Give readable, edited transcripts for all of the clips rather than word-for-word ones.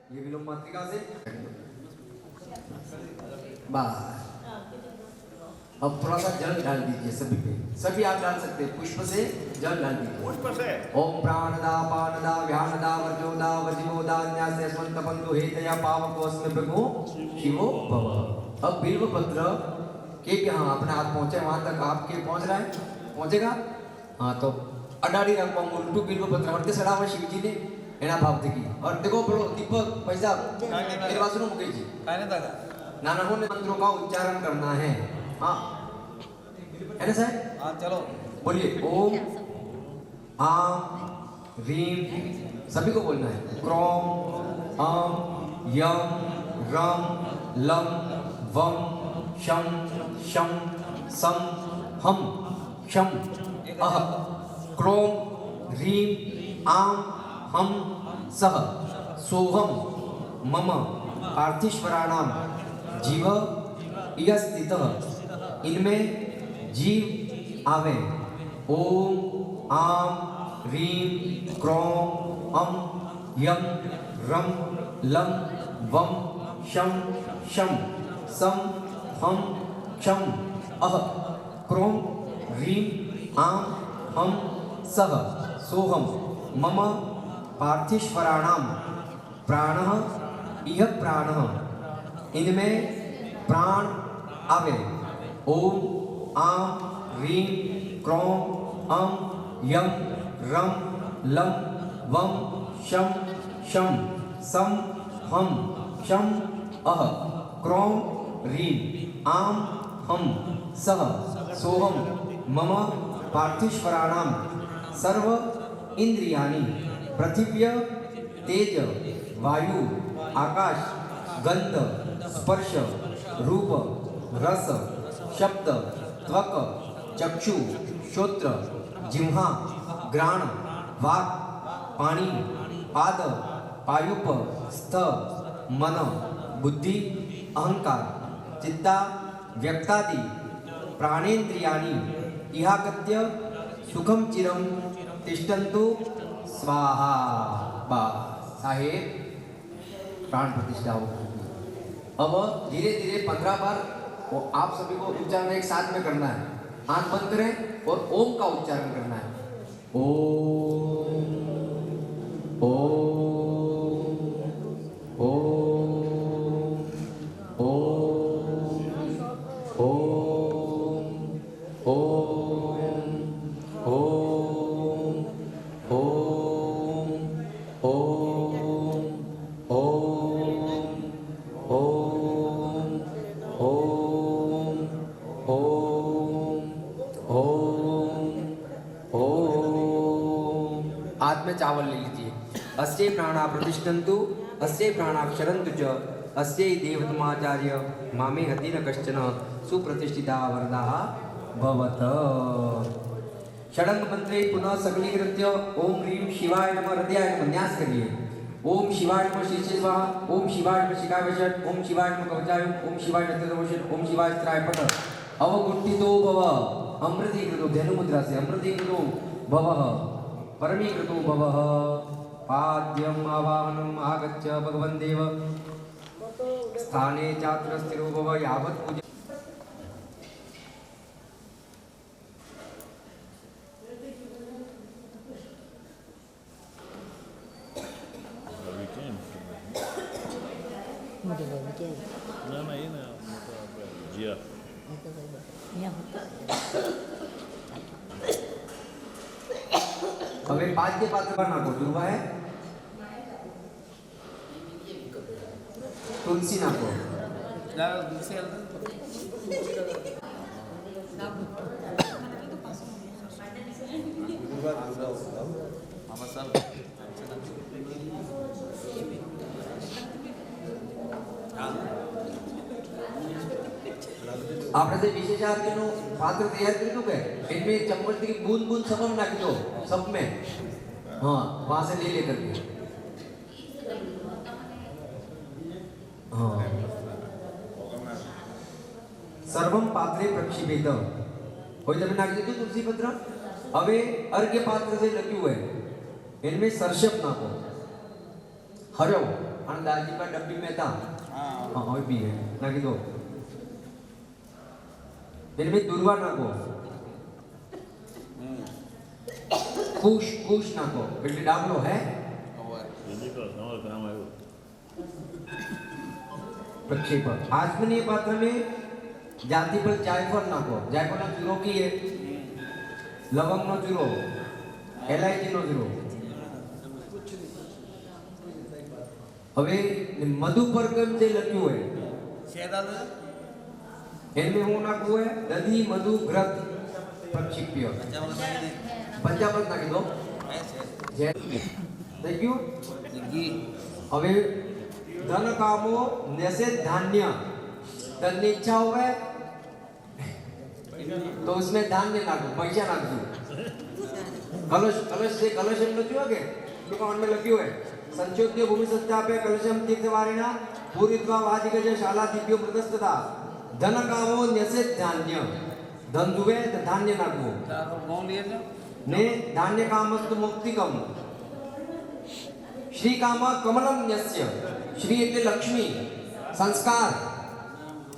ये विलोम मात्रिका से बस। अब थोड़ा सा जल डाल दीजिए सभी पे, सभी आप डाल सकते हैं, पुष्प से जल डाल दीजिए। पुष्प से ओम प्राणदा पानदा व्यानदा वर्जोदा वजिनोदा न्यासे स्वंतपंतु हेतया पावकोस्मे प्रभु शिवो भव। अब बिल्व पत्र के हाँ अपने हाथ पहुंचे वहां तक, आपके पहुंच रहा है, पहुंचेगा हाँ तो अडाड़ी रखवा उल्टू बिल्व पत्र हटके सड़ा शिव जी ने एना भाव देखी। और देखो बोलो दीपक पैसा मेरे पास सुनो मुकेश जी नाना ने मंत्रों का उच्चारण करना है। हाँ है ना सर? हाँ चलो बोलिए ओम आम रीम, सभी को बोलना है। क्रोम अम यम रम लम वम शम शम सम हम शम अह। क्रोम रीम आम हम सह सोहम मम पार्थिश्वराणाम जीव इयस्थितः। इनमें जीव आवे। ओम आम रीम क्रोम अम यम रम लम वम शम शम सम हम क्षम अह। क्रोम रीम आम हम सह सोहम मम पार्थिश्वराणाम प्राणः इह प्राणः। इनमें प्राण आवे। ओम आम रीम क्रोम अम यम रम लम वम शम शम सम हम शम अह। क्रोम रीम आम हम सह सोहम मम पार्थिश्वराणाम सर्व इंद्रियाणि पृथिव्य तेज वायु आकाश गंध स्पर्श रूप रस शब्द त्वक चक्षु श्रोत्र जिह्वा घ्राण वाक् पाणी पाद पायुप स्थ मन बुद्धि अहंकार चित्ता व्यक्तादि प्राणेन्द्रियाणि इहागत्य सुखम चिरम तिष्ठन्तु स्वाहा। बा साहेब प्राण प्रतिष्ठा हो। अब धीरे धीरे 15 बार वो आप सभी को उच्चारण एक साथ में करना है। आंख बंद करें और ओम का उच्चारण करना है। ओम ओम ओम ओम ओम ओम ओम ओम ओम ओम ओम ओम ओम ओम। हाथ में चावल ले लीजिए। अस्ये प्राणा प्रतिष्ठन्तु अस्ये प्राणाक्षरन्तु च अस्ये देवतमाचार्य मामे हति न कश्चन सुप्रतिष्ठिता वरदाः भवत। षडंग मंत्रे पुनः सकलीकृत्य ओम ह्रीं शिवाय नमः हृदयाय नमः न्यास करिए। ओम शिवाय नमः शीर्षे स्वाहा ओम शिवाय नमः शिखाय वशट ओम शिवाय नमः कवचाय ओम शिवाय नमः ओम शिवाय स्त्राय पट। अवगुण्ठितो भव अमृतीकृतो धनुमुद्रा से अमृतीकृतो भवः परमीकृतो भवः। पाद्यम् आवाहनम् आगच्छ भगवन् देव स्थाने चात्र स्थिरो भव यावत् पूजा। Não, aí não. Dia. हमें पाद्य पात्र पर नाको दुर्वा है तुलसी नाको આપણે જે વિશેષાર્થીનું પાત્ર તૈયાર કર્યું કે इनमें चम्मच की बूंद बूंद सब में नाख दो सब में। हाँ वहां से ले लेकर के हाँ सर्वम पात्रे प्रक्षिपेत कोई तब नाख दीजिए तुलसी पत्र। હવે अर्घ्य पात्र से लगे हुए इनमें सरसप नाखो हरव અને દાદી પર ડબ્બી में था हाँ और भी है ना कि दो दिन में दुर्वा ना को कुश ना को એટલે ડાબલો है प्रक्षेप आत्मनीय पात्र में जाति पर जायफल नाखो जायफल ना चूरो की है लवंग नो चूरो एलायची नो चूरो હવે મધુ પર કેમ જે લખ્યું હોય એમને હું નાખવું હે દધી મધુ ઘૃત પ્રક્ષિપ્ય પંચામૃત નાખી દો જે થઈ ગયું હવે ધન કામો निषेध धान्य धन की इच्छा होवे तो उसमें धान्य नाखो पैसा नाखो कलश कलश से कलश एम लख्યું है के दुकान में लख्યું है संचोद्य भूमि सत्यापे कलशम तीर्थवारिणा पूरित्वा वादिगज शाला दिव्यो मृतस्तदा धन कामो निषेध धान्य धन जुवे तो धान्य नाखो ने धान्य कामस्तु मुक्तिकम श्री काम कमलम यस्य श्री એટલે लक्ष्मी संस्कार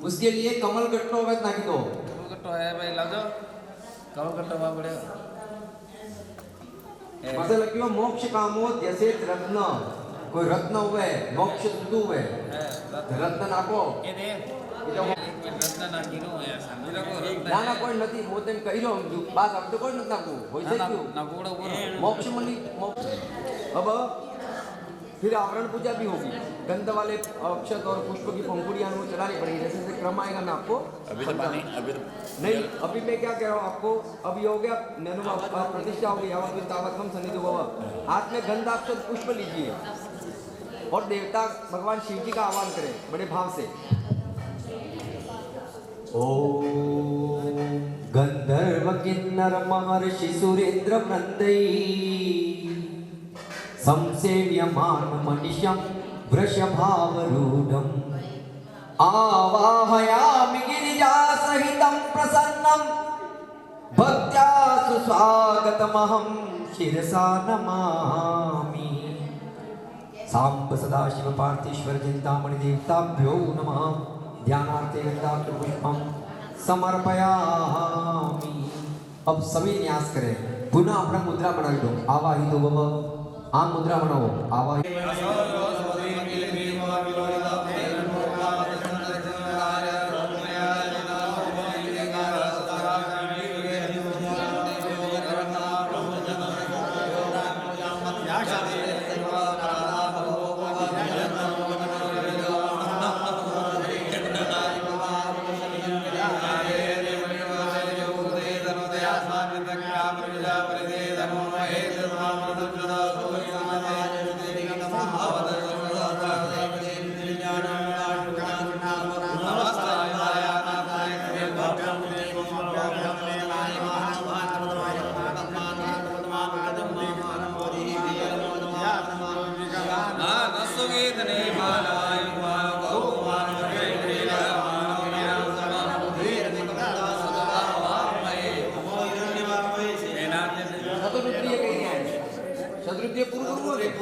उसके लिए कमल गट्टो वत नाखी दो कमल गट्टो है भाई लाजो कमल गट्टो वा पड़े मतलब लख्યું मोक्ष कामो जैसे रत्न कोई रत्न हुए मोक्ष तुदु हुए रत्न नाखो ए दे रत्न नाखी नो यार समझी लो ना ना कोई નથી હું તેમ કહી રહ્યો છું બાત अब तो कोई નથી નાખું હોય છે ક્યું नाखोड़ो मोक्ष मली मोक्ष अब फिर आवरण पूजा भी होगी गंध वाले अक्षत और पुष्प की पंखुड़ियां वो चलानी पड़ेगी जैसे जैसे क्रम आएगा ना आपको अभी तो पानी अभी तो नहीं अभी मैं क्या कह रहा हूँ आपको अभी हो गया ननु प्रतिष्ठा होगी यावत तावतम सन्निधि भव हाथ में गंध अक्षत पुष्प लीजिए और देवता भगवान शिव जी का आह्वान करें बड़े भाव से ओम गंधर्व किन्नर महर्षि सुरेंद्र वृंदै संसेव्यमान मनिषं वृषभावरूढम् आवाहयामि गिरिजासहितं प्रसन्नं भक्त्या सुस्वागतमहं शिरसा नमामि सांब सदाशिव पार्थेश्वर चिंतामणि देवताभ्यो नमः ध्यानार्थे गंधाक्षर पुष्पं समर्पयामि अब सभी न्यास करें पुनः अपना मुद्रा बना दो आवाहित हो भव आ मुद्रा बनाओ आवाज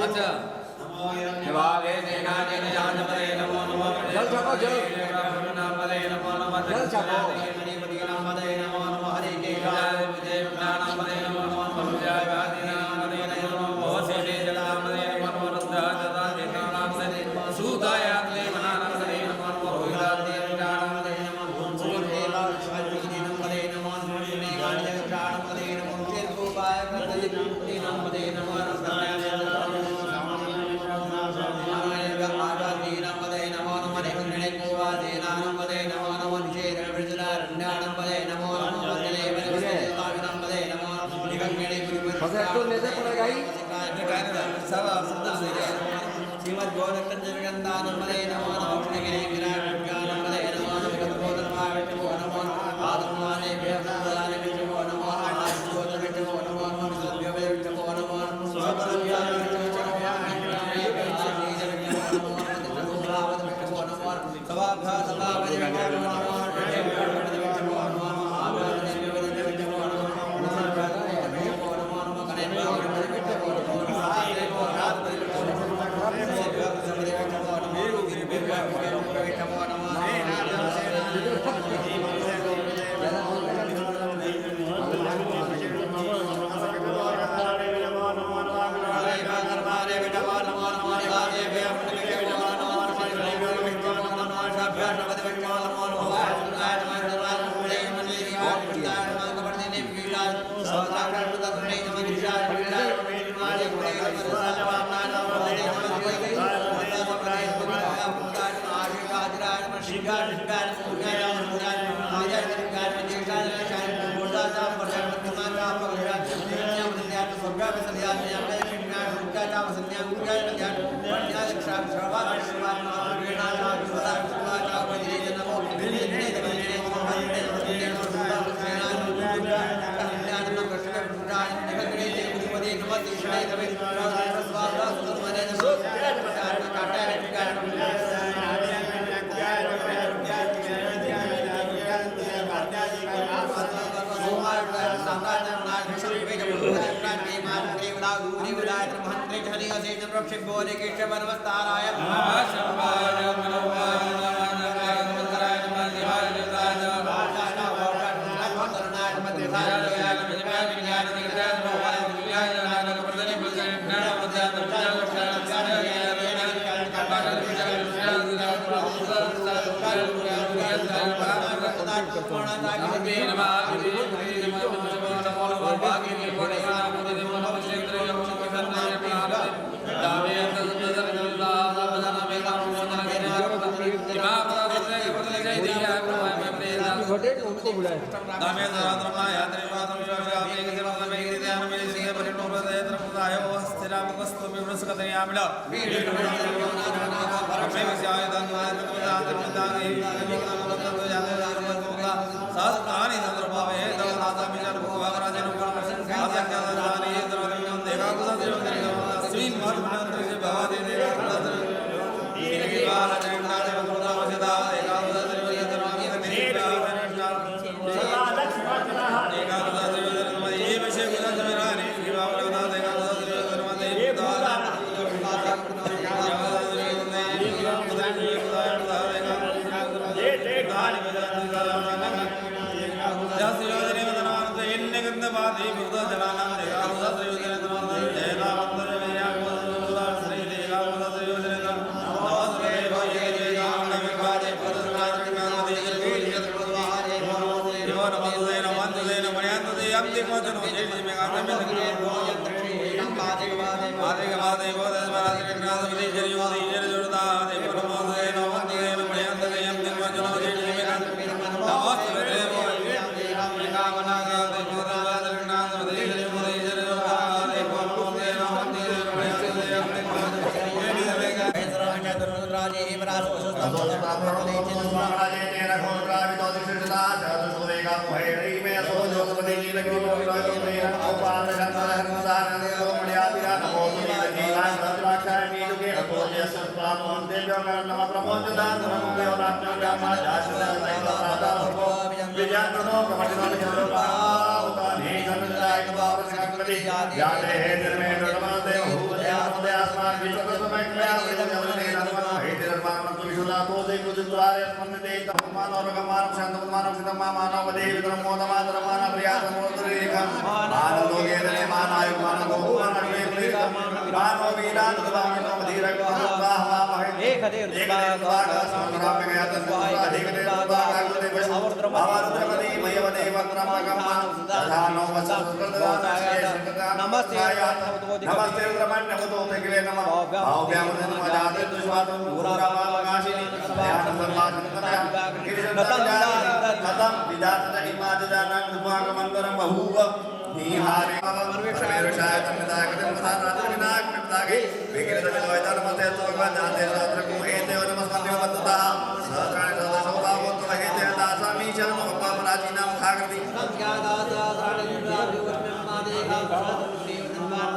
अच्छा निवावे देना जन जान परे नमो नमः जल छको जल नाम परे नमो नमः जल छको गणपति नाम परे नमो नमः हरि के जय विजय नाम परे नमो नमः जय वादी नाम परे नमो नमः भवसे नाम परे नमो नमः रुद्र जता देता नाम परे सुदाया ते नाम परे नमो नमः रोहिदाते नाम परे नमः सूर्य लाल शिवजी नाम परे नमो नमः ने गाय नाम परे नमः तेर को पाय कर नाम परे नमो तो लेते पड़ेगा ही सब श्रीमद् गौरकंजनगंधानंदे नमो नमः गिरे विराट ज्ञानंदे नमो नमः गतगोदरमावे नमो नमः आत्माने व्यवसायाने नमो नमः आत्मोदरे नमो नमः सद्योवे नमो नमः स्वतंत्रव्याने नमो नमः सवाभा सवाभे नमो नमः उनको बुलाए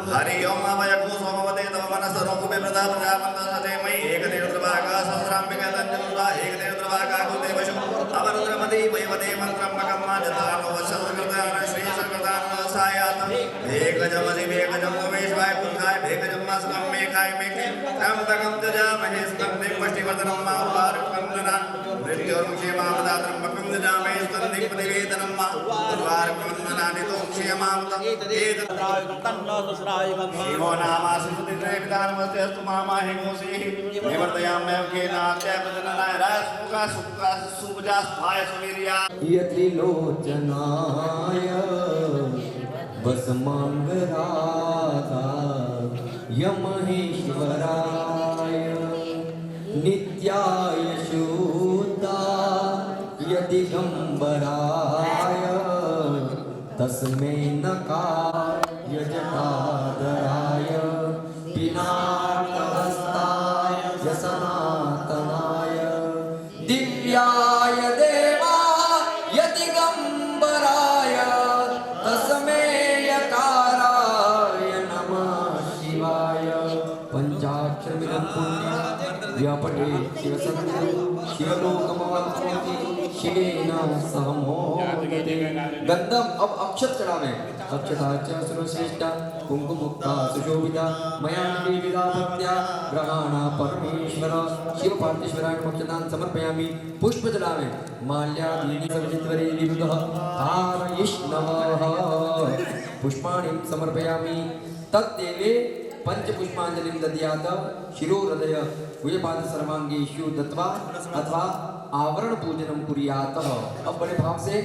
हरि ओम अभयकु सोमवते तव मनसरोकुबे प्रदाप जामन्दसते मयि एकदेवद्रभागा सहस्राम्बिका तञ्जनुदा एकदेवद्रभागा कुदेवशु अवरुद्रमति वैवते मन्त्रम्मकम्मा जतानो वत्सकृतान श्री सर्वदान सायातम् एकजमसि एकजम उमेश्वाय पुंखाय एकजम मास्कं मेखाय मेखे त्र्यम्बकं जजामहे स्कन्धिं वष्टिवर्धनं मा उपारकन्दनान् मृत्योर्मुक्षेमामदात्रं बकं जजामहे स्कन्धिं प्रतिवेदनं मा उपारकन्दनानि तो क्षेमामदम् शिवो नामासि सुतित्रेविदानमस्ते अस्तु मामाहि मोसिः निवर्तयाम्यं केनात्य प्रजननाय रासमुखा सुखा सुभजास्थाय सुवीर्या यत्रिलोचनाय वसमाङ्गरागाय महेश्वराय नित्याय शुद्धाय दिगम्बराय तस्मै नकाय जटाधराय पिनाकहस्ताय सनातनाय दिव्याय देवाय दिगंबराय तस्मै यकाराय नमः शिवाय पंचाक्षरमिदं पुण्यं व्यापटे शिवसन्निधौ शिवलोकमवाप्नोति शिवेन सह मोदते। गंधम अब अक्षत चढ़ावे अक्षता च सर्वश्रेष्ठा कुंकुमुक्ता सुशोभिता मया निवेदिता भक्त्या ग्रहाणा परमेश्वर शिव पार्थेश्वराय अक्षतान् समर्पयामि। पुष्प चढ़ावे माल्यादीनि सर्वजित्वरे विरुद्धः धारयिष्णवः पुष्पाणि समर्पयामि। तद्देवे पंचपुष्पांजलिं दद्यात् शिरोहृदय भुजपाद सर्वांगेषु दत्वा अथवा आवरण पूजनम कुर्यात। अब बड़े भाव से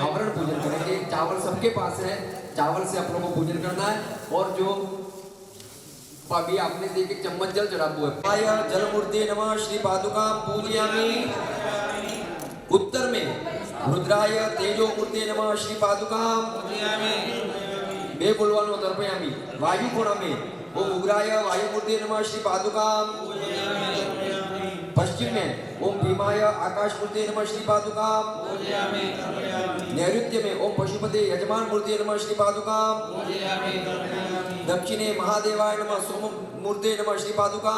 आवरण पूजन करेंगे। चावल सबके पास है, चावल से अपनों को पूजन करना है। और जो अभी आपने देखे चम्मच जल चढ़ा हुआ है आय जल मूर्ति नमः श्री पादुका पूजयामि। उत्तर में रुद्राय तेजो मूर्ति नमः श्री पादुका बे बोलवानो तर्पयामि। वायु कोण में ओम उग्राय वायु मूर्ति नमः श्री पादुका। पश्चिम में ओम भीमाय आकाश मूर्ति नमः श्री पादुका। नैऋत्य में ओम पशुपते यजमान मूर्ति नमः श्री पादुका। दक्षिणे महादेवाय नमः सोम मूर्ति नमः श्री पादुका।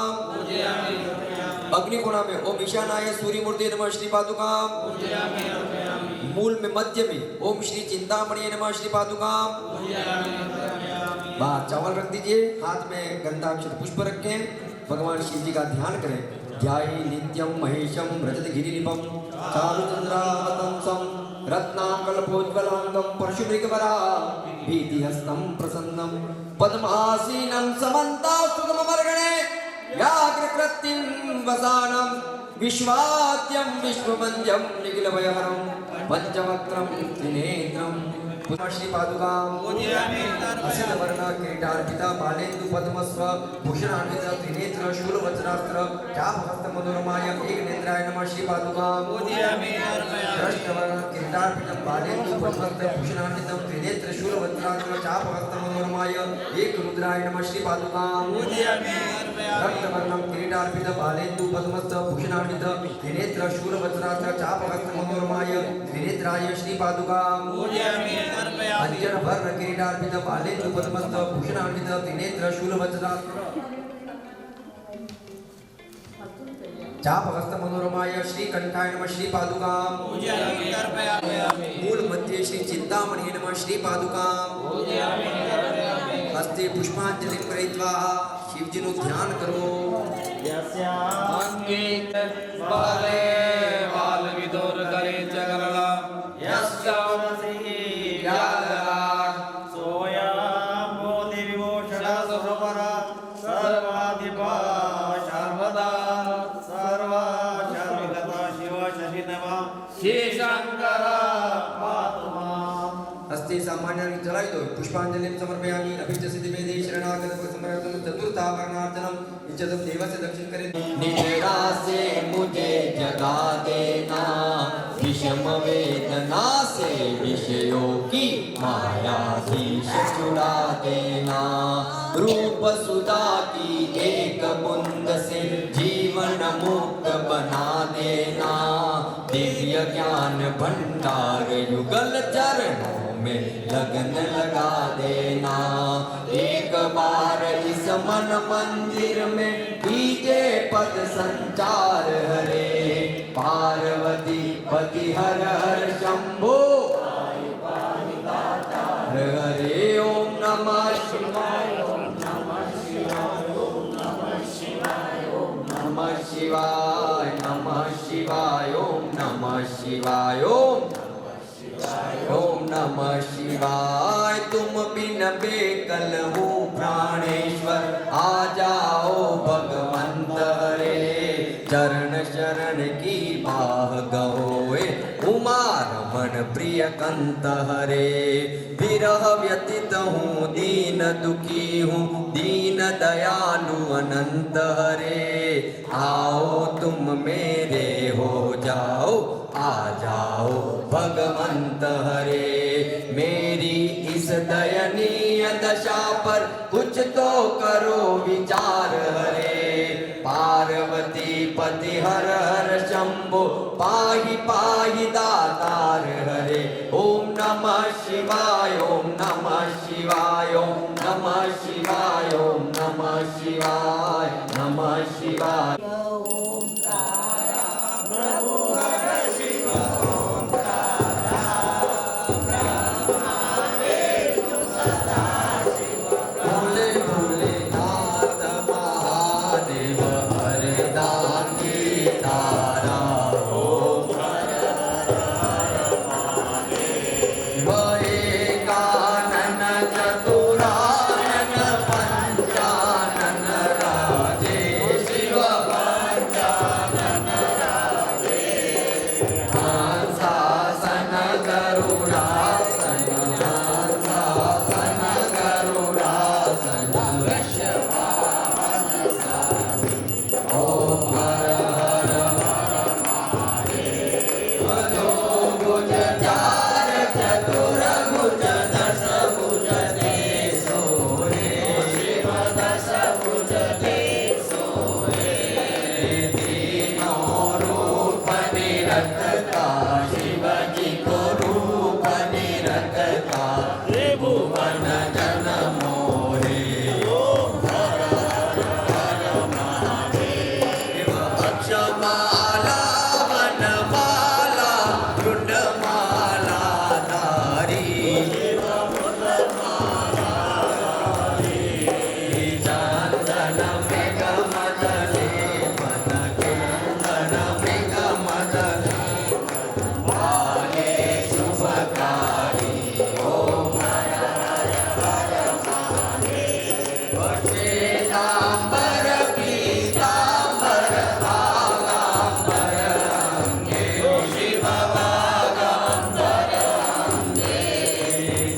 अग्निकोण में ओम ईशानाय सूर्य मूर्ति नमः श्री पादुका। मूल में मध्य में ओम श्री चिंतामणि नमः श्री पादुका। बाहर चावल रख दीजिए, हाथ में गंधाक्षर पुष्प रखें, भगवान शिव जी का ध्यान करें। ध्याये नित्यं महेशं रजतगिरिनिभं चारुचन्द्रावतंसं रत्नाकल्पोज्ज्वलांगं परशुमृगवरा भीतिहस्तं प्रसन्नं पद्मासीनं समन्तास्तुतमर्गणे व्याघ्रकृत्तिं वसानं विश्वाद्यं विश्ववन्द्यं निखिलभयहरं पंचवक्त्रं त्रिनेत्रं श्री पादुका असित वर्ण किरीटार्पिता बालेन्दु पद्मस्व भूषणान्वित त्रिनेत्र शूलवज्रास्त्र चापहस्त मनोरमाय एक नेत्राय नमः श्री पादुका कृष्ण वर्ण किरीटार्पितं बालेन्दु पद्मस्व भूषणान्वित त्रिनेत्र शूलवज्रास्त्र चापहस्त मनोरमाय एक रुद्राय नमः श्री पादुका रक्त वर्णं किरीटार्पित बालेन्दु पद्मस्व भूषणान्वित त्रिनेत्र शूलवज्रास्त्र चापहस्त मनोरमाय त्रिनेत्राय श्री पादुका अंजन वर्ण किरीटार्पित बालेन्दु पद्मस्थ भूषणान्वित त्रिनेत्र शूलवज्रास्त्र चापहस्त मनोरमाय श्री कंठाय नमः श्री पादुका। मूल मध्य श्री चिंतामणि नमः श्री पादुका। हस्ते पुष्पांजलिं गृहीत्वा शिवजी नु ध्यान करो। अंगे बाले बाल विदोर करे जगला यस्यावसी हस्ते सामान्य चलाई दो पुष्पांजलिं समर्पयामि। अभिच सिद्धिमेदे शरणागत समर्पण चतुर्था वर्णार्चनम इज्जतम देवस्य दक्षिण करे। निद्रा से मुझे जगा देना विषम वेदना से विषयों की माया से छुड़ा देना। रूप सुधा की एक बूंद से जीवन मुक्त बना देना। दिव्य ज्ञान भंडार युगल चरणों में लगन लगा देना। एक बार इस मन मंदिर में कीजे पद संचार हरे। पार्वती पति हर हर शंभो हरे। ओम नमः शिवाय ओम नमः शिवाय ओम नमः शिवाय ओम नमः शिवाय नमः शिवाय ओम नमः शिवाय ओम नमः शिवाय। तुम बिन बेकल हूँ प्राणेश्वर आ जाओ भगवंत हरे। चरण शरण की बाह गहोए उमा रमण प्रिय कंत हरे। विरह व्यतीत हूँ दीन दुखी हूँ दीन दयालु अनंत हरे। आओ तुम मेरे हो जाओ आ जाओ भगवंत हरे। मेरी इस दयनीय दशा पर कुछ तो करो विचार हरे। पार्वती पति हर हर शंभो पाहि पाहि दातार हरे ओम नमः शिवाय ओम नमः शिवाय ओम नमः शिवाय ओम नमः शिवाय नमः शिवाय भोले भोलेनाथ महादेव हरदांगी तारा ओम एकानन चतुरानन पंचानन राजे शिव पंचानन राजे हंसासन गरुडासन हंसासन गरुडासन वृषभावन सारी ओम हर हर भजो भुज चार चतुर्भुज दश भुज दे सोहे शिव दश भुज दे सोहे तीनों रूप निरखता शिव जी को रूप निरखता त्रिभुवन जन मोहे अक्षमाला वनमाला रुंडमाला धारी चंदन मृग मदले मन केंदन मृग मदले बाले शुभकारी ओम श्वेतांबर पीतांबर भागांबर अंगे शिव भागांबर अंगे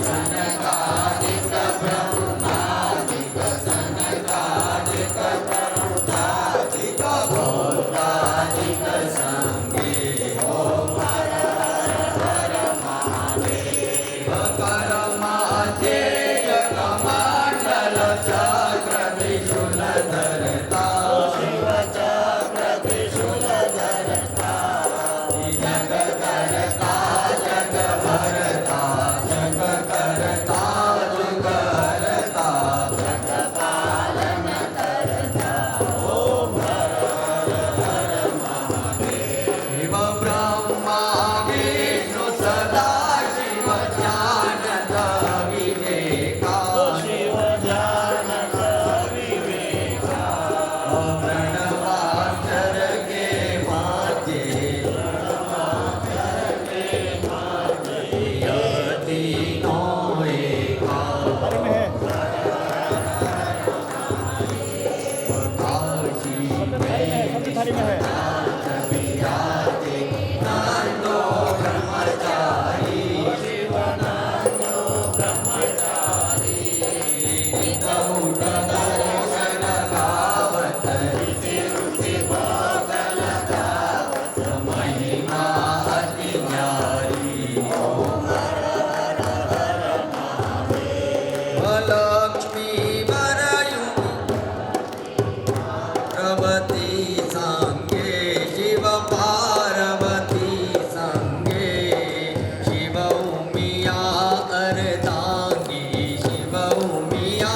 सनकादिक ब्रह्मादिक सनकादिक ब्रह्मादिक भोगादिक संगे ओम करमाचे जगमंडल चक्र त्रिशूल धरता शिव चक्र त्रिशूल धरता जग करता जग भरता जग करता जुग हरता जग पालन करता ओम शिव ब्रह्मा विष्णु सदा शिव जानत विवेका शिव जानत विवेका प्रणवाक्षर के माते तीनों एका काशी में विराजे नंदो ब्रह्मचारी शिव नंदो ब्रह्मचारी नितउट दर्शन गावत ऋषि भोगल गावत महिमा अति न्यारी ओम लक्ष्मी वरयु प्रवती संगे शिव पार्वती संगे शिव उमिया अर्धांगी शिव उमिया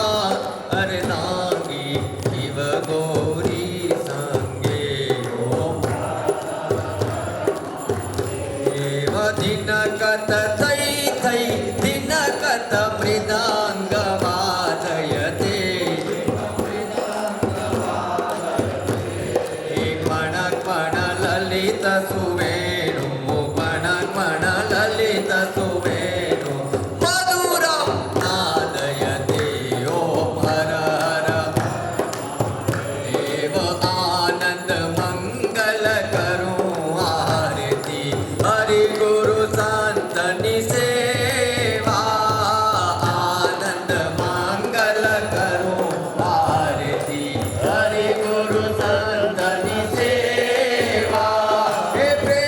अर्धांगी शिव गौरी संगे ओम देव दिनकत थै थै दिनकत मृदांग वादयते पण ललित सुवेणु पण ललित सुवेणु मधुरं नादयते ओम हर हर देव आनंद मंगल करूं आरती हरि गुरु संत निसेवा आनंद मंगल करूं आरती हरि गुरु संत निसेवा हे प्रेम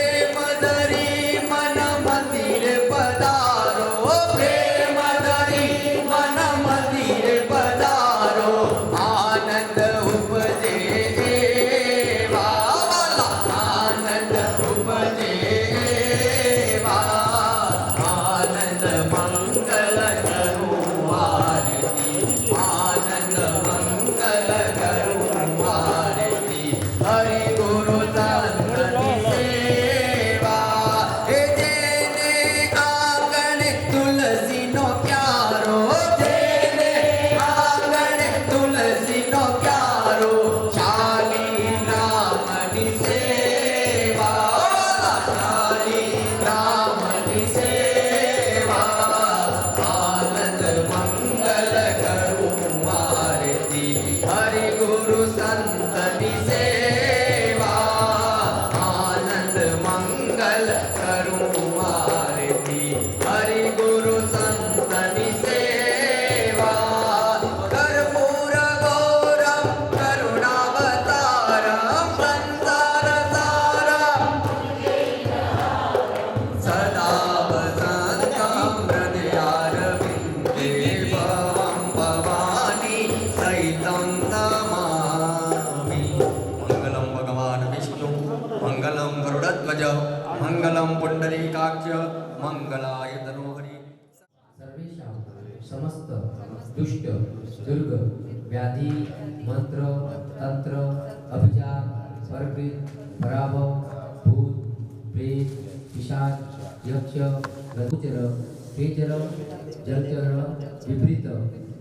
मंगलम पुंडरीकाक्ष मंगलाय तनोहरि। सर्वेषां समस्त दुष्ट दुर्ग व्याधि मंत्र तंत्र अभिचार परकृत पराभव भूत प्रेत पिशाच यक्ष गजर तेजर जलचर विपरीत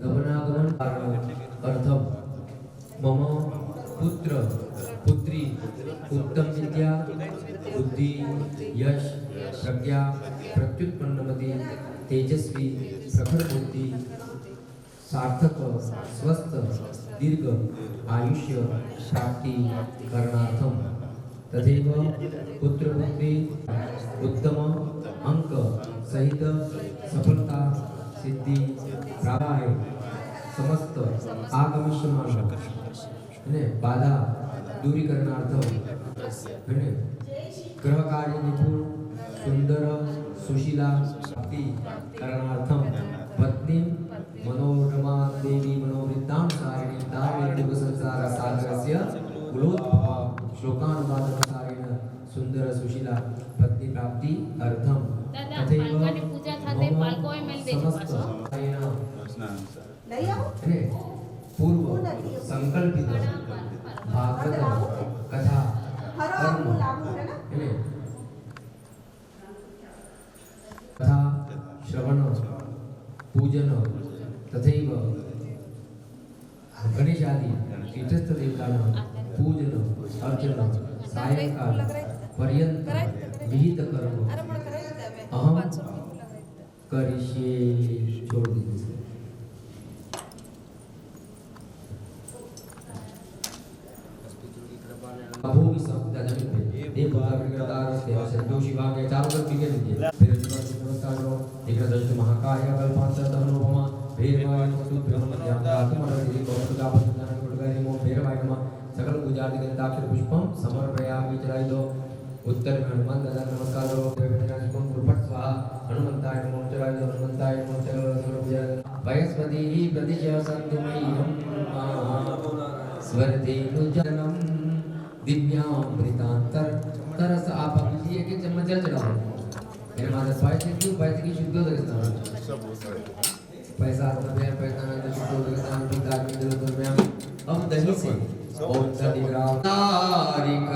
गमनागमन अर्थम मम पुत्र पुत्री उत्तम विद्या बुद्धि यश प्रज्ञा प्रत्युत्पन्नमति तेजस्वी प्रखर बुद्धि सार्थक स्वस्थ दीर्घ आयुष्य प्राप्ति करणार्थम तथैव पुत्र पुत्री उत्तम अंक सहित सफलता सिद्धि प्राप्त समस्त आगमिष्यमान बाधा दूरीकरणार्थम ग्रह कार्य निपुण सुंदर सुशीला प्राप्ति करणार्थम पत्नी मनोरमा देवी मनोवृत्तां सारिणी दावेणुः संसार सागरस्य कुलोद्भवा श्लोकानुवादसारेण सुंदर सुशीला पत्नी प्राप्ति अर्थम तथैव पूजा थाते बालकोय मेल देજો પાછો पूर्व संकल्पित भागवत कथा कर्म कथा श्रवण पूजन तथैव गणेशादि तीर्थस्थ देवतानां पूजन अर्चन सायंकाल पर्यंत विहित कर्म अहम करिष्ये छोड़ दीजिए। अभूमि संस्था जमीन पे एक उदाहरण करतार से संतोषी भाग के चारों तरफ बिके लीजिए फिर जीवन की नमस्कार करो एक दृष्टि महाकाय कल्पांतर तमनोपमा भैरवाय नमस्तु ब्रह्म ज्ञानात् मनोरथि कौस्तुकापन ज्ञान गुणगाय नमो भैरवाय नमः सकल पूजादि गंधाक्षर पुष्पम समर्पयामि चढ़ाई दो उत्तर में हनुमान दादा नमस्कार करो देवनाशिकम गुरुपट स्वाहा हनुमंताय नमो चढ़ाई दो हनुमंताय नमो चलो पूजा वयस्पति प्रतिज संतुमय्यम स्वर्धेनु जनम दिव्यामृतांतर तरस आप लीजिए कि चम्मच जल चढ़ाओ मेरे माता पैसे क्यों पैसे की शुद्ध होता है पैसा अपना व्यय पैसा ना तो शुद्ध होता है पिता की जरूरत में हम दही से ओम सदिग्राम तारिक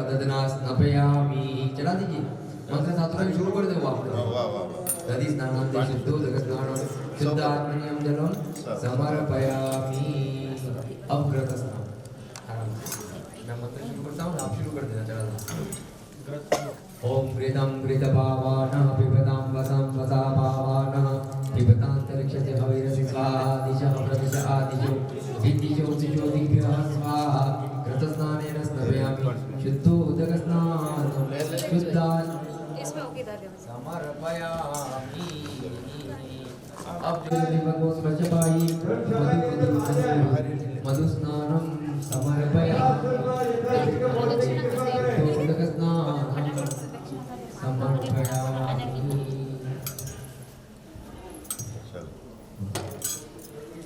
तदनास नपयामि चला दीजिए मंत्र सातों में शुरू कर दो आप नदी स्नानांते शुद्धो जगत स्नानं शुद्ध आत्मनियम जलम समर्पयामि अवग्रत स्नान मैं मंत्र शुरू करता हूँ आप शुरू कर देना चला ओम प्रीतम प्रीतभावानः पिबतां वसं वसाभावानः पिबतान्तरिक्षस्य भवैरसि स्वाहा दिशः प्रदिश आदिशो दिदिशो दिशो दिभ्यः स्वाहा कृतस्नानेन स्नापयामि शुद्धोदकस्नानं शुद्धान् इसमें ओके दादे समर्पयामि अब दिवको स्वच्छपायि मधुस्नानं समर्पयामि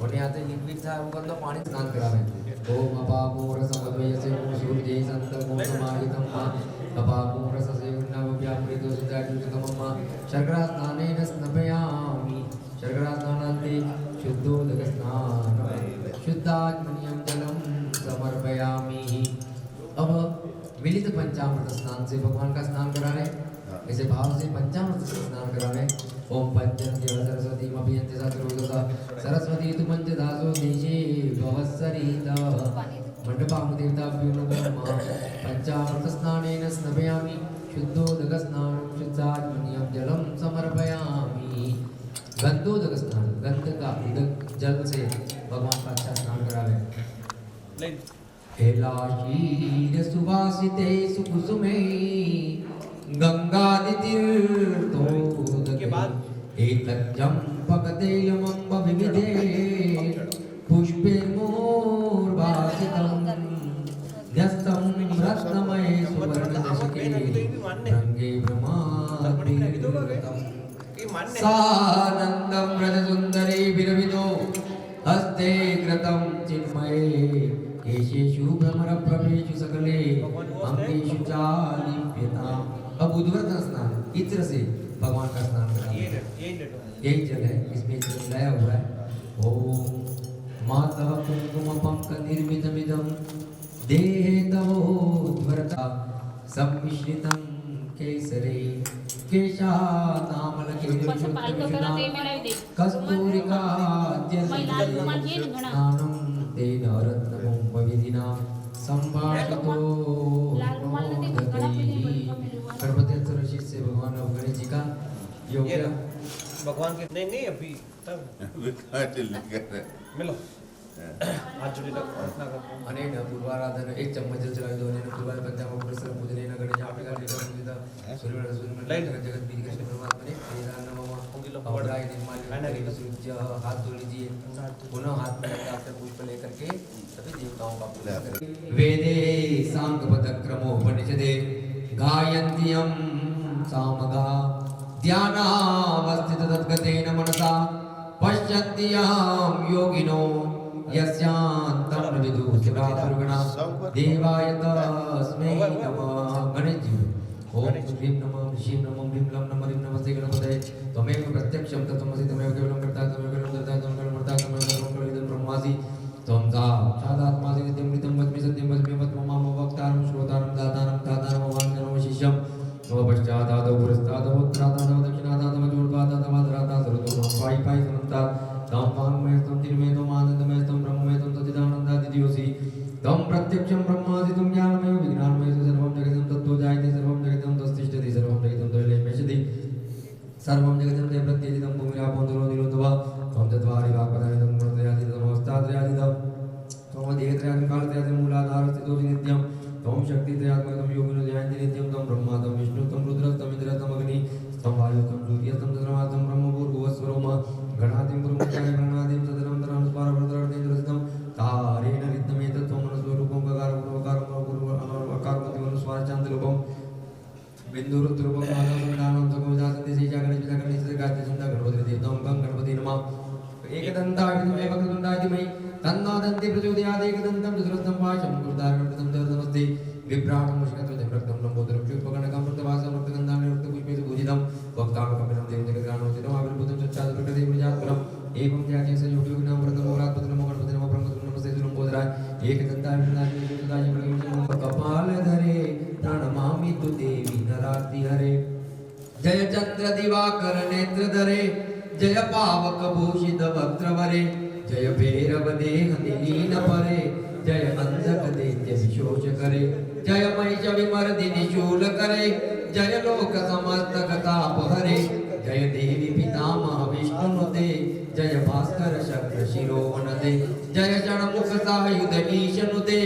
और यहाँ से लिक्विड था वो तो पानी स्नान करावे ओम अपामोर समद्वयसे ओम सूर्ये संतमो समाहितं मा अपामोर ससे उन्नव्यामृतो सुदायुतमम्मा शर्करा स्नानेन स्नापयामि शर्करा स्नानान्ते शुद्धोदकस्नानं शुद्धात्मनियं जलं समर्पयामि। अब मिलित पंचामृत स्नान से भगवान का स्नान करा रहे ऐसे भाव से पंचामृत से स्नान करा रहे ओम पंचन्त्य सरस्वती मभियन्त्य सतरोदसा सरस्वती तु पंचदासो देशे भवस्सरिता मंडपामुदेवताभ्यो नमः पंचामृत स्नानेन स्नापयामि शुद्धोदक स्नानं शुद्धात्मनियं जलं समर्पयामि। गंधोदक स्नान गंध का उदक जल से भगवान का अच्छा स्नान करा रहे कैलाशीर सुवासिते सुकुसुमे गंगादितीर्थोदके एकचम्पकतेयमम्ब विविधे पुष्पेर्मोर्वासितं न्यस्तं रत्नमये सुवर्णदशके रङ्गे ब्रह्मादिर्गतं सानन्दं व्रजसुन्दरे विरविदो हस्ते कृतं चिन्मये केशेषु भ्रमरप्रभेषु सकले अङ्गेषु चालिप्यताम्। अब अब उद्वृत स्नान इत्र से भगवान का स्नान करा, यही जल है, इसमें जल मिलाया हुआ है। ओम मातः कुंकुमपं निर्मितमिदं देहे तवोद्वरता सम्मिश्रितं केसरे ऊपर से पालको करा ते मेरा भी देख कस्तूरिका मैं लाल रुमाल ये ना घना स्नानं तेन रत्नमुं पविदिना संभाषितो लाल रुमाल ने देख घना पहले गणपति ऋषि से भगवान गणेश जी का योग ये लो, भगवान के नहीं अभी तब मिलो हाथ जोड़ी तक प्रार्थना करते हैं। अनेन पूर्वाराधन एक चम्मच जल चढ़ाई दो अनेन पूर्वार पंचांग पुरस्कार पूजनेन गणेश आपका लीला पूजिता सूर्य जगत बीज कृष्ण परमात्मा ने वेदान नमः अवराय निर्माल्य सूर्य हाथ धो लीजिए, पुनः हाथ में आपसे पुष्प लेकर के सभी देवताओं का पूजा करें। वेदे सांगपदक्रमोपनिषदे गायन्त्यं सामगा ध्यानावस्थित तद्गतेन मनसा पश्यन्त्यं योगिनो यस्यान्तं न विदुषुरासुरगणा देवाय तस्मै नमः। गणेश जी ओम ह्रीं नमः ऋषिं नमः ह्रीं लं नमः ह्रीं नमस्ते गणपतये त्वमेव प्रत्यक्षं तत्त्वमसि त्वमेव केवलं कर्ता त्वमेव केवलं कर्ता त्वमेव केवलं कर्ता त्वमेव सर्वं कलिदं ब्रह्मासि त्वं साक्षादात्मासि नित्यं मृतं वच्मि सत्यं वच्मि वक्त्रमां वक्तारं श्रोतारं दातारं दातारं अवाङ्गनं शिष्यं तव पश्चादादौ पुरस्तादौ उत्तरादादौ दक्षिणादादौ चूर्ध्वादादौ अधरादादौ सर्वतो मां पाहि पाहि समन्तात् तं वाङ्मयस्तं चिन्मयस्तं आनन्दमयस्तं ब्रह्ममयस्तं सच्चिदानन्दादिदियोऽसि तं प्रत्यक्षं ब्रह्मासि तं ज्ञानमयो विज्ञानमयो सर्वं जगतं तत्तो जायते सर्वं जगतं तस्तिष्ठति सर्वं जगतं तैलमयशति सर्वं जगतं ते प्रत्येदितं भूमिरापो निरोधिरोधवा त्वं चत्वारि वाक्पदानितं गुणत्रयातीतं अवस्थात्रयातीतं त्वं देहत्रयातीतं कालत्रयातीतं मूलाधारस्थितोऽसि नित्यं त्वं शक्तित्रयात्मकं योगिनो ध्यायन्ति नित्यं तं ब्रह्मा तं विष्णु तं रुद्रं तं इन्द्रं तं अग्नि तं वायु तं सूर्य तं चन्द्रमा तं ब्रह्मभूर्भुवस्वरोम गणादिं ब्रह्मचारि गणादिं सदनं तरानुस्वारवृत्रं तारेण रिद्धमेतत्त्वं मनस्वरूपं गकारं बिंदुरुद्रूपं नानां सगोदासन्ति सेजा गणेशपिता गणेशस्य गायत्रीछन्दा गणपति देवतां गं गणपति नमः। एकदन्ताय विद्महे वक्रतुण्डाय धीमहि तन्नो दन्ति प्रचोदयात् एकदन्तं चतुरस्रं पाशं गुरुदारणं नमस्ते विभ्राणं मुष्कध्वजं रक्तं लम्बोदरं क्षुत्पकर्णकं रक्तवासं रक्तगन्धानि रक्तपुष्पैः पूजितं वक्ताङ्गकपिलं देवं जगद्गानोचितं आविर्भूतं सच्चात् प्रकृतिं प्रजात्पुरम् एवं त्यागे स योगिनां व्रतं होरात्पति नमो गणपति नमः ब्रह्मसुर नमस्ते लम्बोदराय एकदन्ताय विष्णुदाय प्रगमिषं कपालधरे प्रणमामि तु देवी नरार्ति हरे जय चंद्र दिवाकर नेत्रधरे जय पावक भूषित वक्त्रवरे जय भैरव देह निलीन परे जय अंधक दैत्य विशोष करे जय महिष विमर्दिनि शूल करे जय लोक समस्त ताप हरे जय देवी पितामह विष्णुनुते जय भास्कर शक्र शिरोवनते जय षण्मुख सायुध ईशनुते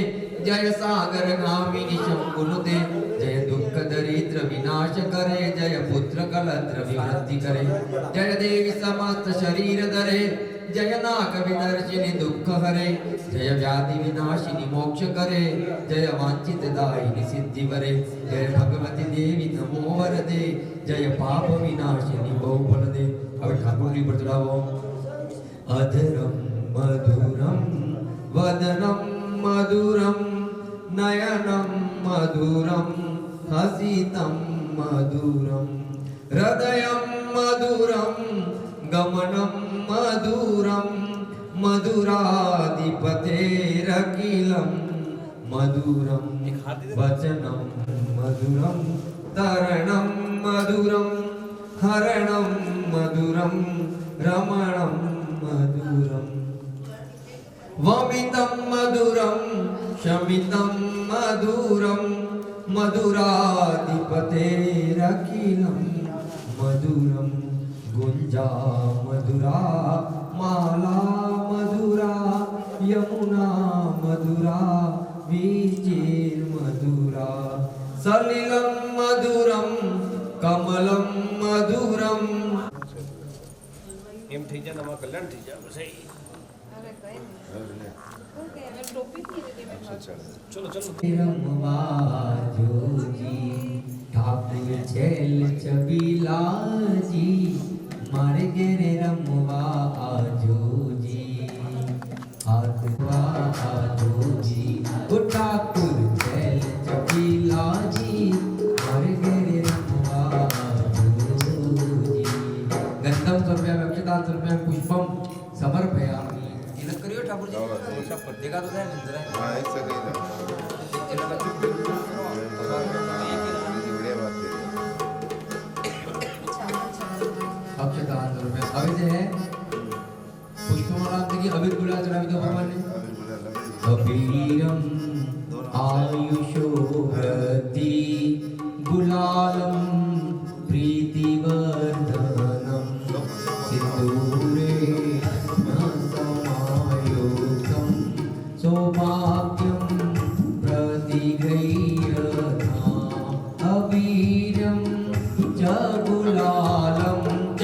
जय सागर गामिनी शंकुनुते जय दुख दरिद्र विनाश करे जय पुत्र कलत्र विवृद्धि करे जय देवी समस्त शरीर धरे जय नाग विदर्शिनी दुख हरे जय व्याधि विनाशिनी मोक्ष करे जय वांछित दायिनी सिद्धि वरे जय भगवती देवी नमो वरदे जय पाप विनाशिनी बहुफल दे। अब ठाकुर जी पर चढ़ाओ अधरम मधुरम वदनम मधुरम नयनम मधुरम हसितं मधुरम हृदयं मधुरम गमनं मधुरम मधुराधिपतेरखिलं मधुरम वचनं मधुरम तरणं मधुरम हरणं मधुरम रमणं मधुरम वमितं मधुरम शमितं मधुरम मधुराधिपतेरखिलं मधुरम गुंजा मधुरा माला मधुरा यमुना मधुरा वीचिर मधुरा सलिलं मधुरम कमलं मधुरम। એમ થઈ જાય અમારા કલ્યાણ થઈ જાય બસ ચલો ચલો रमवा जोजी ठाकुर छैल छबीला जी मारे गेरे रमवा जोजी हाथवा जोजी ओ ठाकुर छैल छबीला जी मारे गेरे रमवा ठाकुर जी देखा तो है मंदिर है हाँ एक सेकंड बढ़िया बात है अक्षतान में अभी जो है पुष्पमाला की अभी गुलाब चढ़ावी तो भगवान ने कबीरम आयुषो वृद्धि गुलालम प्रीतिवर्धनम सिंदूरे न समायुक्तम सौभाग्यम प्रतिगृह्यता अबीरम च गुलालम च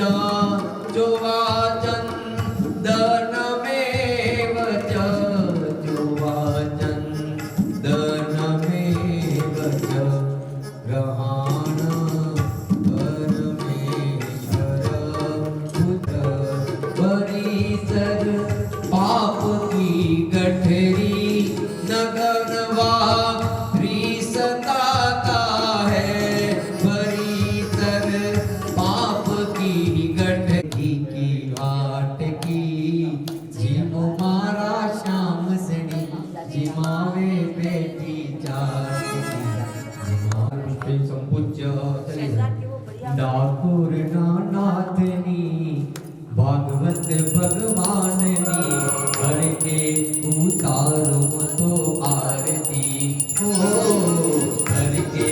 जोवाचन दनमेव च जोवाचन दनमेव च ग्रहाण परमेश्वर पुत्र परिसर पाप की गठरी नगनवा सताता है परिसर पाप की गठरी की आट की जीव मारा श्याम सनी जिमावे बेटी जाती संपूज्य डाकुर नानाथनी भागवत भगवाननी हर के उतारो तो आरती हो हर के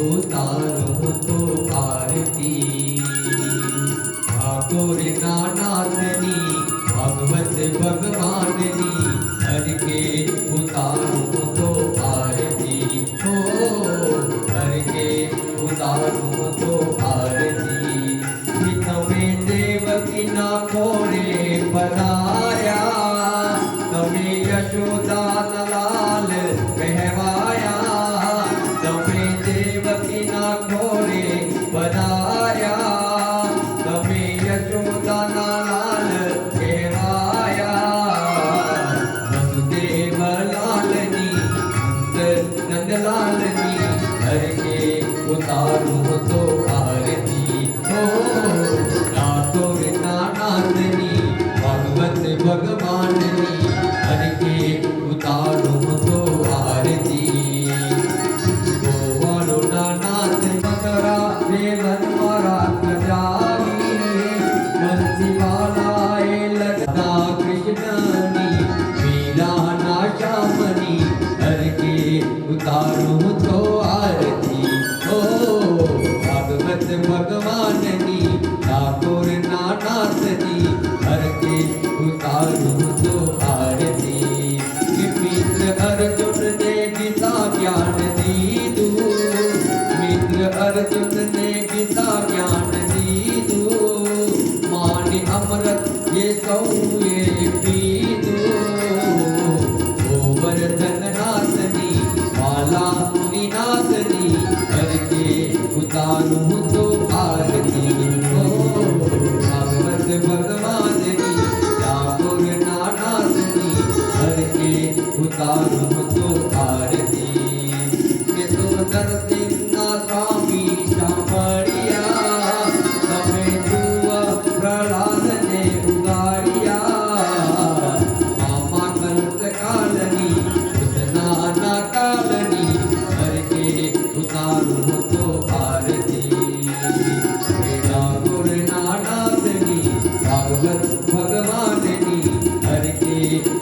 उतारो तो आरती ठाकुर नानाथनी भागवत भगवाननी हर के उतारो तो आरती हो हर के उतारो तो आरती तमें देवकी ना खोरे पधार्या तमें यशोदा लाल कहवाया तमें देवकी ना खोरे पधार्या तमें यशोदा लाल कहवाया वसुदेव लालनी नंद लालनी हर के उतारू तो आरती हो ठाकुर नानाथनी भगवत भगवाननी हर के उतारू तो आरती गोवालो नानाथ मकरा देवन मारा कजावी बंसी वाला लगा कृष्णनी मीरा ना श्यामनी हर के उतारू तो आरती हो भागवत भगवाननी ठाकुर नानाथनी हर के उतारू तो आरती मित्र अर्जुन ने गीता ज्ञान दी दू मित्र अर्जुन ने गीता ज्ञान दी दू मान अमृत ये सौ ये पी दू गोवर्धन नाथनी माला नाथनी हर के उतारू तो आरती हो भागवत भगवाननी ठाकुर नानाथनी हर के उतारू तो आरती यशोधर सिंह स्वामी शामरिया तमें दुआ प्रहलाद ने उगारिया मामा कंस कालनी नाना कालनी हर के उतारू तो आरती ठाकुर नानाथनी भागवत भगवाननी हर के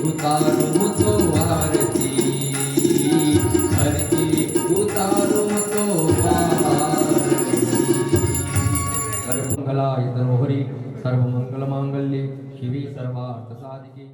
उतारू तो आरती हर के उतारू तो आरती सर्वमंगलाय तनोहरि सर्वमंगलमांगल्ये शिवे सर्वार्थ साधिके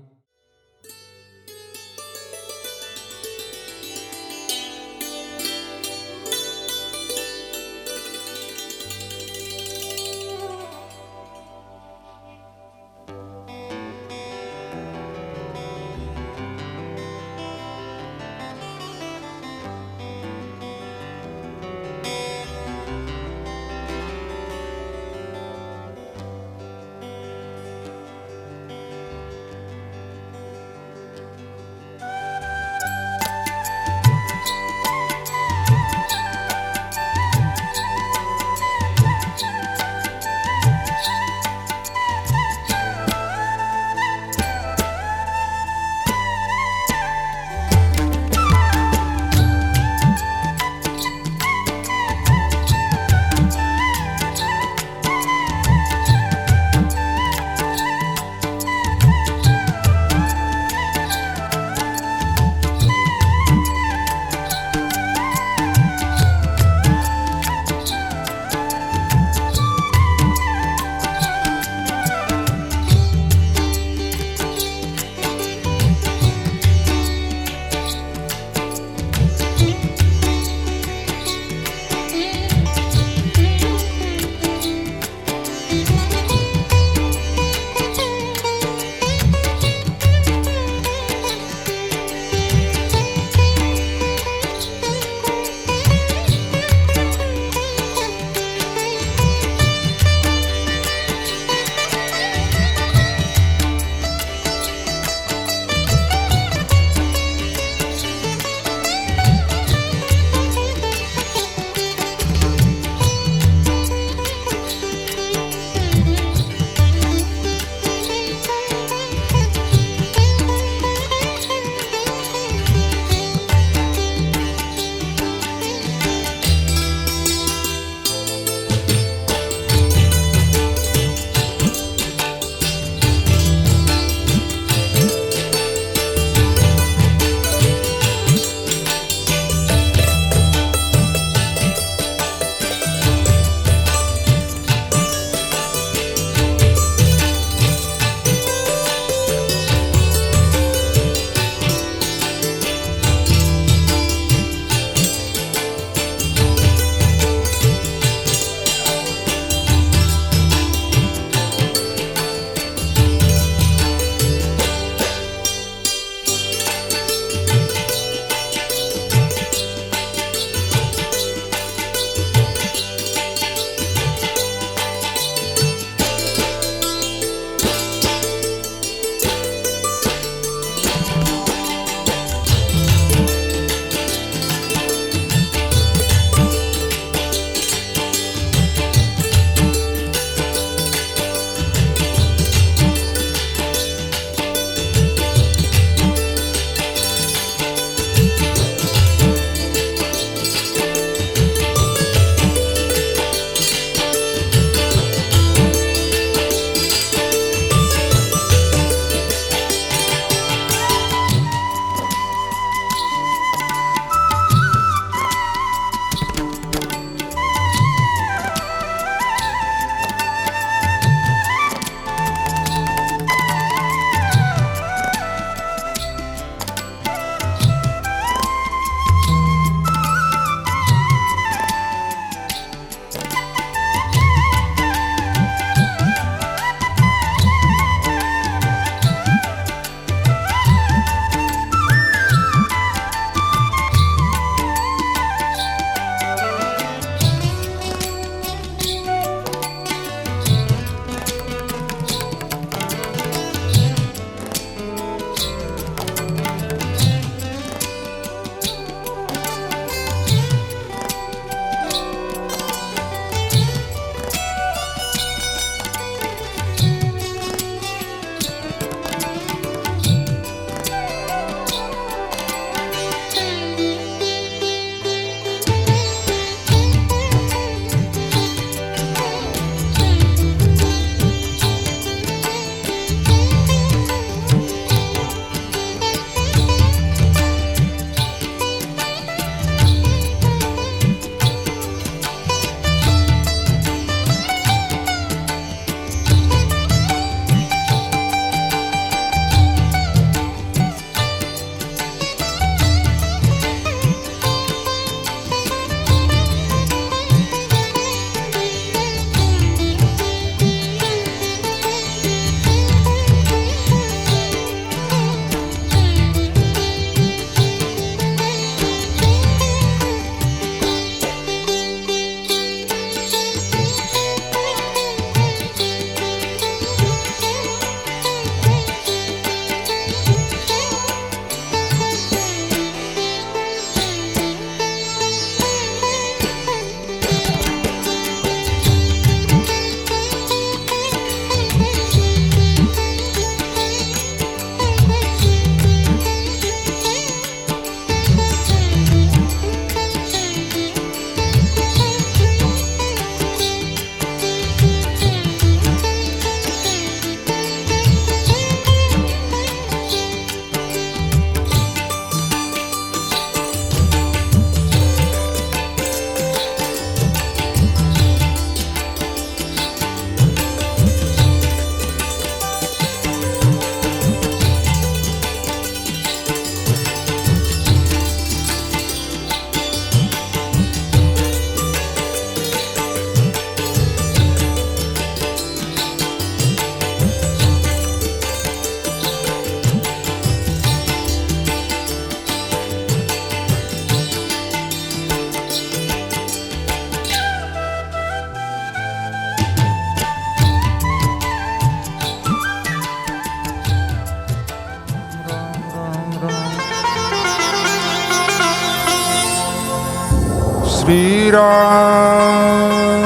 श्री राम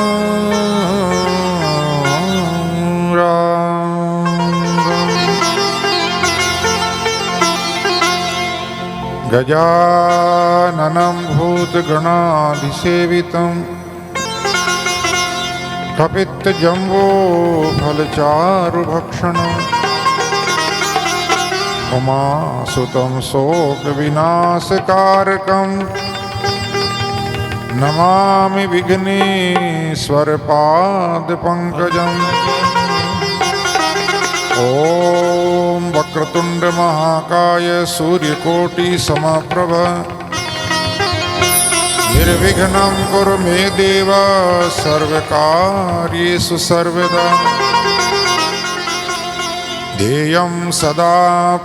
गजाननं भूतगणाधिसेवितं कपित्तजम्बोफलचारुभक्षणम् उमासुतं शोकविनाशकारकं नमामि विघ्नेश्वरपादपङ्कजम् ॐ वक्रतुण्ड महाकाय सूर्यकोटिसमप्रभ निर्विघ्नं कुरु मे देव सर्वकार्येषु सर्वदा ध्येयं सदा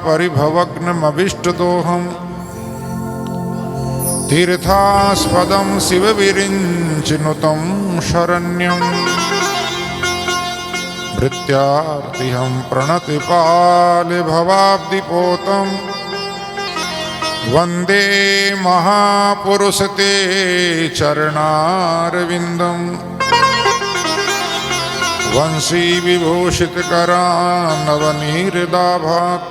परिभवग्नमभिष्टदोहम् तीर्थास्पदं शिवविरिञ्चिनुतं शरण्यम् भृत्यार्तिहं प्रणतिपालभवाब्धिपोतं वन्दे महापुरुष ते चरणारविन्दम् वंशी विभूषितकरान्नवनीरदाभात्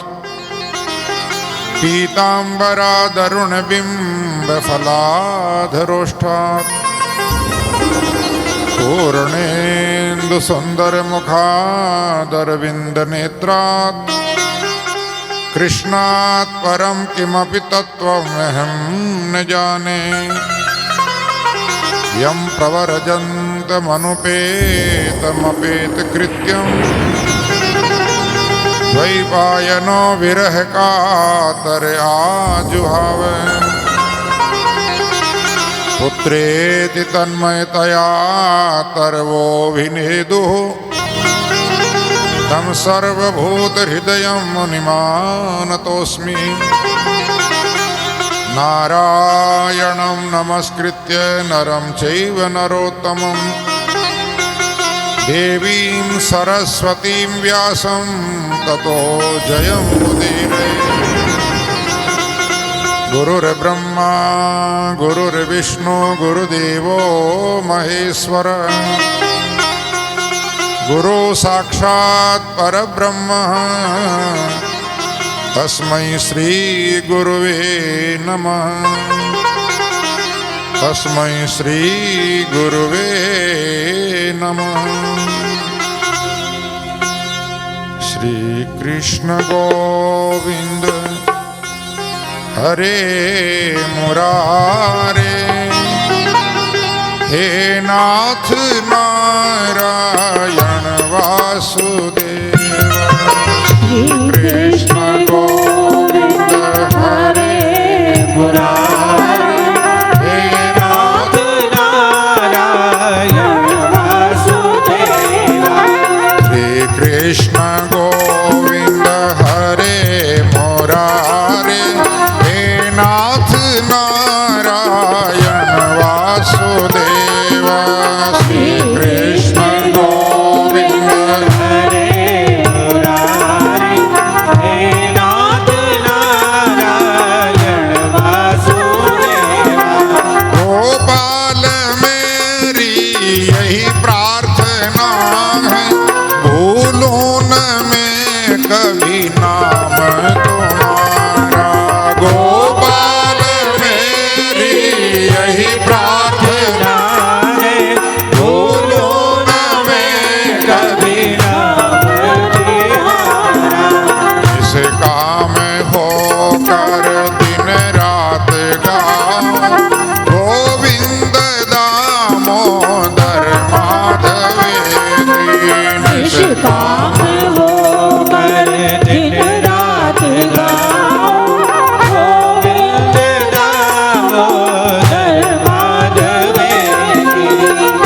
पीताम्बरादरुणबिम्बफलाधरोष्ठात् पूर्णेन्दुसुन्दरमुखादरविन्दनेत्रात् कृष्णात् परं किमपि तत्त्वमहं न जाने यं प्रवरजन्तमनुपेतमपेतकृत्यं द्वैपायनो विरहकातर आजुहाव पुत्रेति तन्मयतया तर्वोऽभिनेदुः तं सर्वभूतहृदयं मुनिमानतोऽस्मि नारायणं नमस्कृत्य नरं चैव नरोत्तमं देवीं सरस्वतीं व्यासं ततो जयमुदीरये गुरुर्ब्रह्मा गुरुर्विष्णु गुरुदेवो महेश्वर गुरु साक्षात् परब्रह्म तस्मै श्री गुरुवे नमः तस्मै श्री गुरुवे नमः श्री कृष्ण गोविंद हरे मुरारे हे नाथ नारायण वासुदेव कृष्ण गोविंद हरे मुरारे हे नाथ नारायण वासुदेव श्री कृष्ण गोविंद हरे मुरारे नाथ नारायण वासुदेव श्री कृष्ण गोविंद हरे मुरारे हे नाथ नारायण वासुदेव गोपाल मेरी यही प्रार्थना है भूलूं न मैं कभी नाम तुम्हारा गोपाल मेरी यही प्रार्थना है भूलूं न मैं कभी नाम तुम्हारा इस काम होकर दिन रात गाऊं गोविंद दामोदर माधवेंद्र इस काम होकर दिन रात गाऊं गोविंद दामोदर माधवेंद्र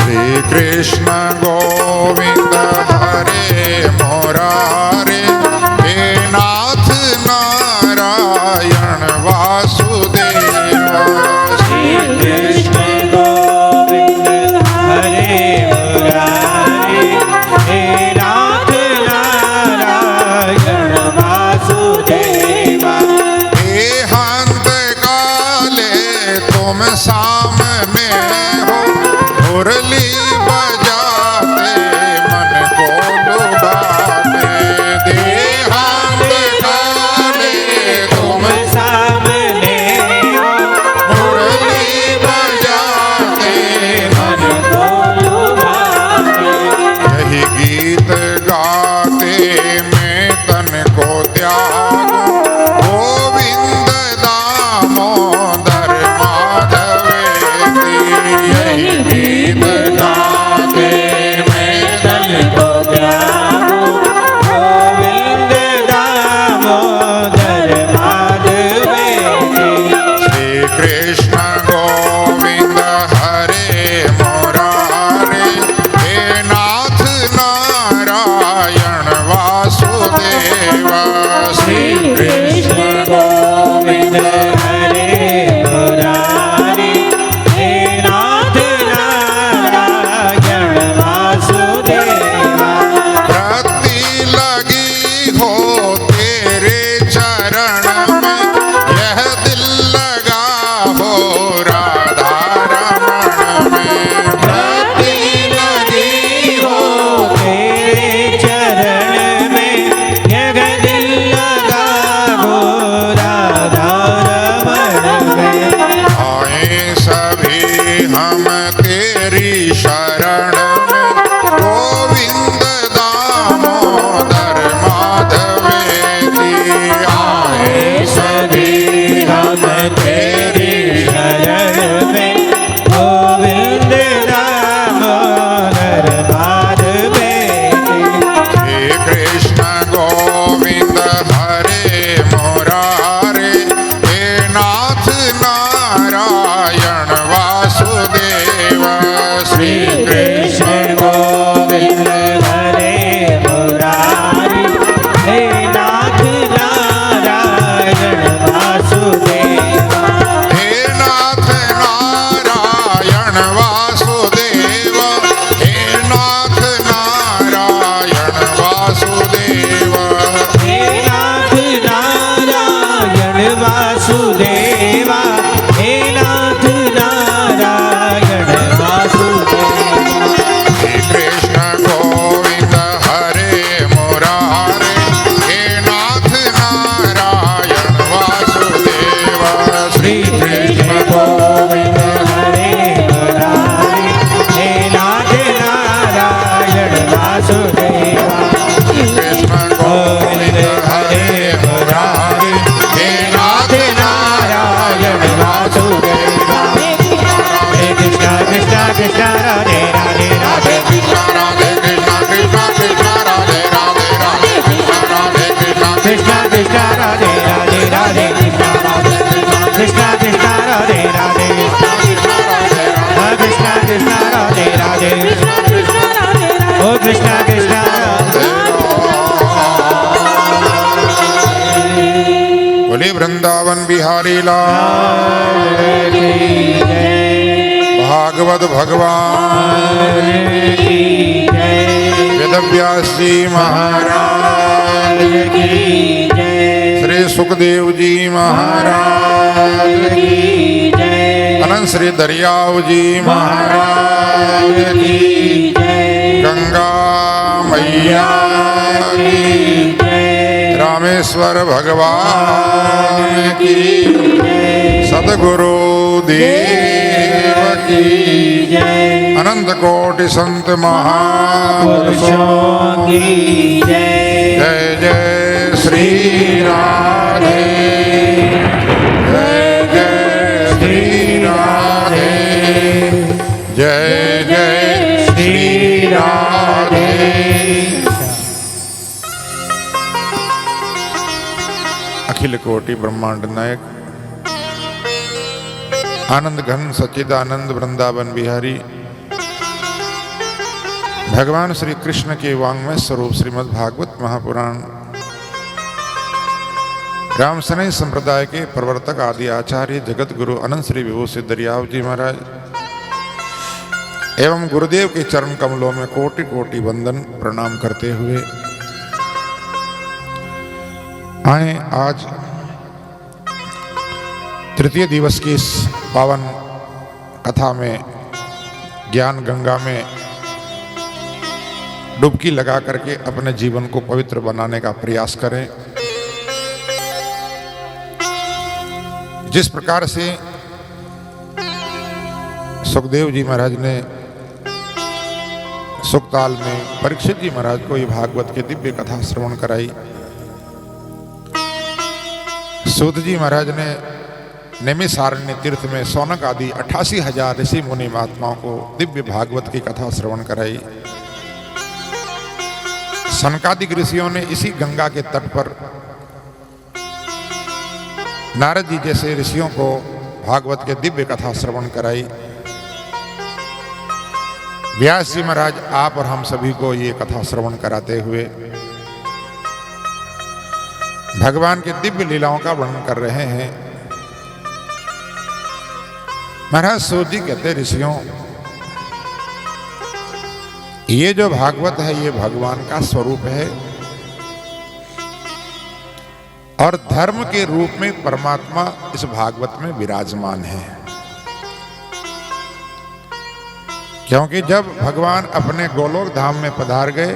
श्री कृष्ण गोविंद हरे मुरारे हे नाथ नारायण वासुदेव श्री कृष्ण गोविंद हरे मुरारे हे नाथ नारायण वासुदेव हे हंत काले तुम साम में तेरी शरण में गोविंद दामोदर माधवेती आए सभी हम तेरी शरण में गोविंद दामोदर माधवेती। हे कृष्ण गोविंद हरे मुरारे हे नाथ नारायण वासुदेव श्री कृष्ण गोविंद हरे मुरारी हे नाथ नारायण वासुदेवा। हे नाथ नारायण वासुदेव हे नाथ नारायण वासुदेव हे नाथ नारायण वासुदेवा। हे नाथ नारायण वासुदेवा। हे कृष्ण गोविंद हरे मुरारे हे नाथ नारायण वासुदेव श्री कृष्ण गोविंद हरे मुरारी हे नाथ नारायण वासुदेवा। कृष्ण गोविंद हरे मुरारे हे नाथ नारायण वासुदेवा हरे कृष्ण कृष्ण कृष्ण राधे राधे राधे कृष्ण राधे कृष्ण कृष्ण कृष्ण राधे राधे राधे कृष्ण राधे कृष्ण कृष्ण कृष्ण राधे राधे राधे कृष्ण राधे कृष्ण कृष्ण राधे राधे कृष्ण कृष्ण राधे राधे ओ कृष्ण कृष्ण बोले वृंदावन बिहारी लाल भागवत भगवान वेदव्यास जी महाराज श्री सुखदेव जी महाराज अनंत श्री दरियाव जी महाराज गंगा मैया की रामेश्वर भगवान की सदगुरु देव की अनंत कोटि संत महापुरुषों की जय जय श्री राधे जय जय श्री राधे जय जय श्री राधे। अखिल कोटि ब्रह्मांड नायक आनंद घन सच्चिदानंद वृंदावन बिहारी भगवान श्री कृष्ण के वांग्मय स्वरूप श्रीमद् भागवत महापुराण रामसनई संप्रदाय के प्रवर्तक आदि आचार्य जगत गुरु अनंत श्री विभूषित दरियाव जी महाराज एवं गुरुदेव के चरण कमलों में कोटि कोटि वंदन प्रणाम करते हुए आए आज तृतीय दिवस की इस पावन कथा में ज्ञान गंगा में डुबकी लगा करके अपने जीवन को पवित्र बनाने का प्रयास करें। जिस प्रकार से सुखदेव जी महाराज ने सुखताल में परीक्षित जी महाराज को ये भागवत की दिव्य कथा श्रवण कराई, सूत जी महाराज ने नैमिषारण्य तीर्थ में सौनक आदि 88,000 ऋषि मुनि महात्माओं को दिव्य भागवत की कथा श्रवण कराई। सनकादिक ऋषियों ने इसी गंगा के तट पर नारद जी जैसे ऋषियों को भागवत के दिव्य कथा श्रवण कराई। व्यास जी महाराज आप और हम सभी को ये कथा श्रवण कराते हुए भगवान के दिव्य लीलाओं का वर्णन कर रहे हैं। महाराज सूत जी कहते ऋषियों, ये जो भागवत है ये भगवान का स्वरूप है और धर्म के रूप में परमात्मा इस भागवत में विराजमान है। क्योंकि जब भगवान अपने गोलोक धाम में पधार गए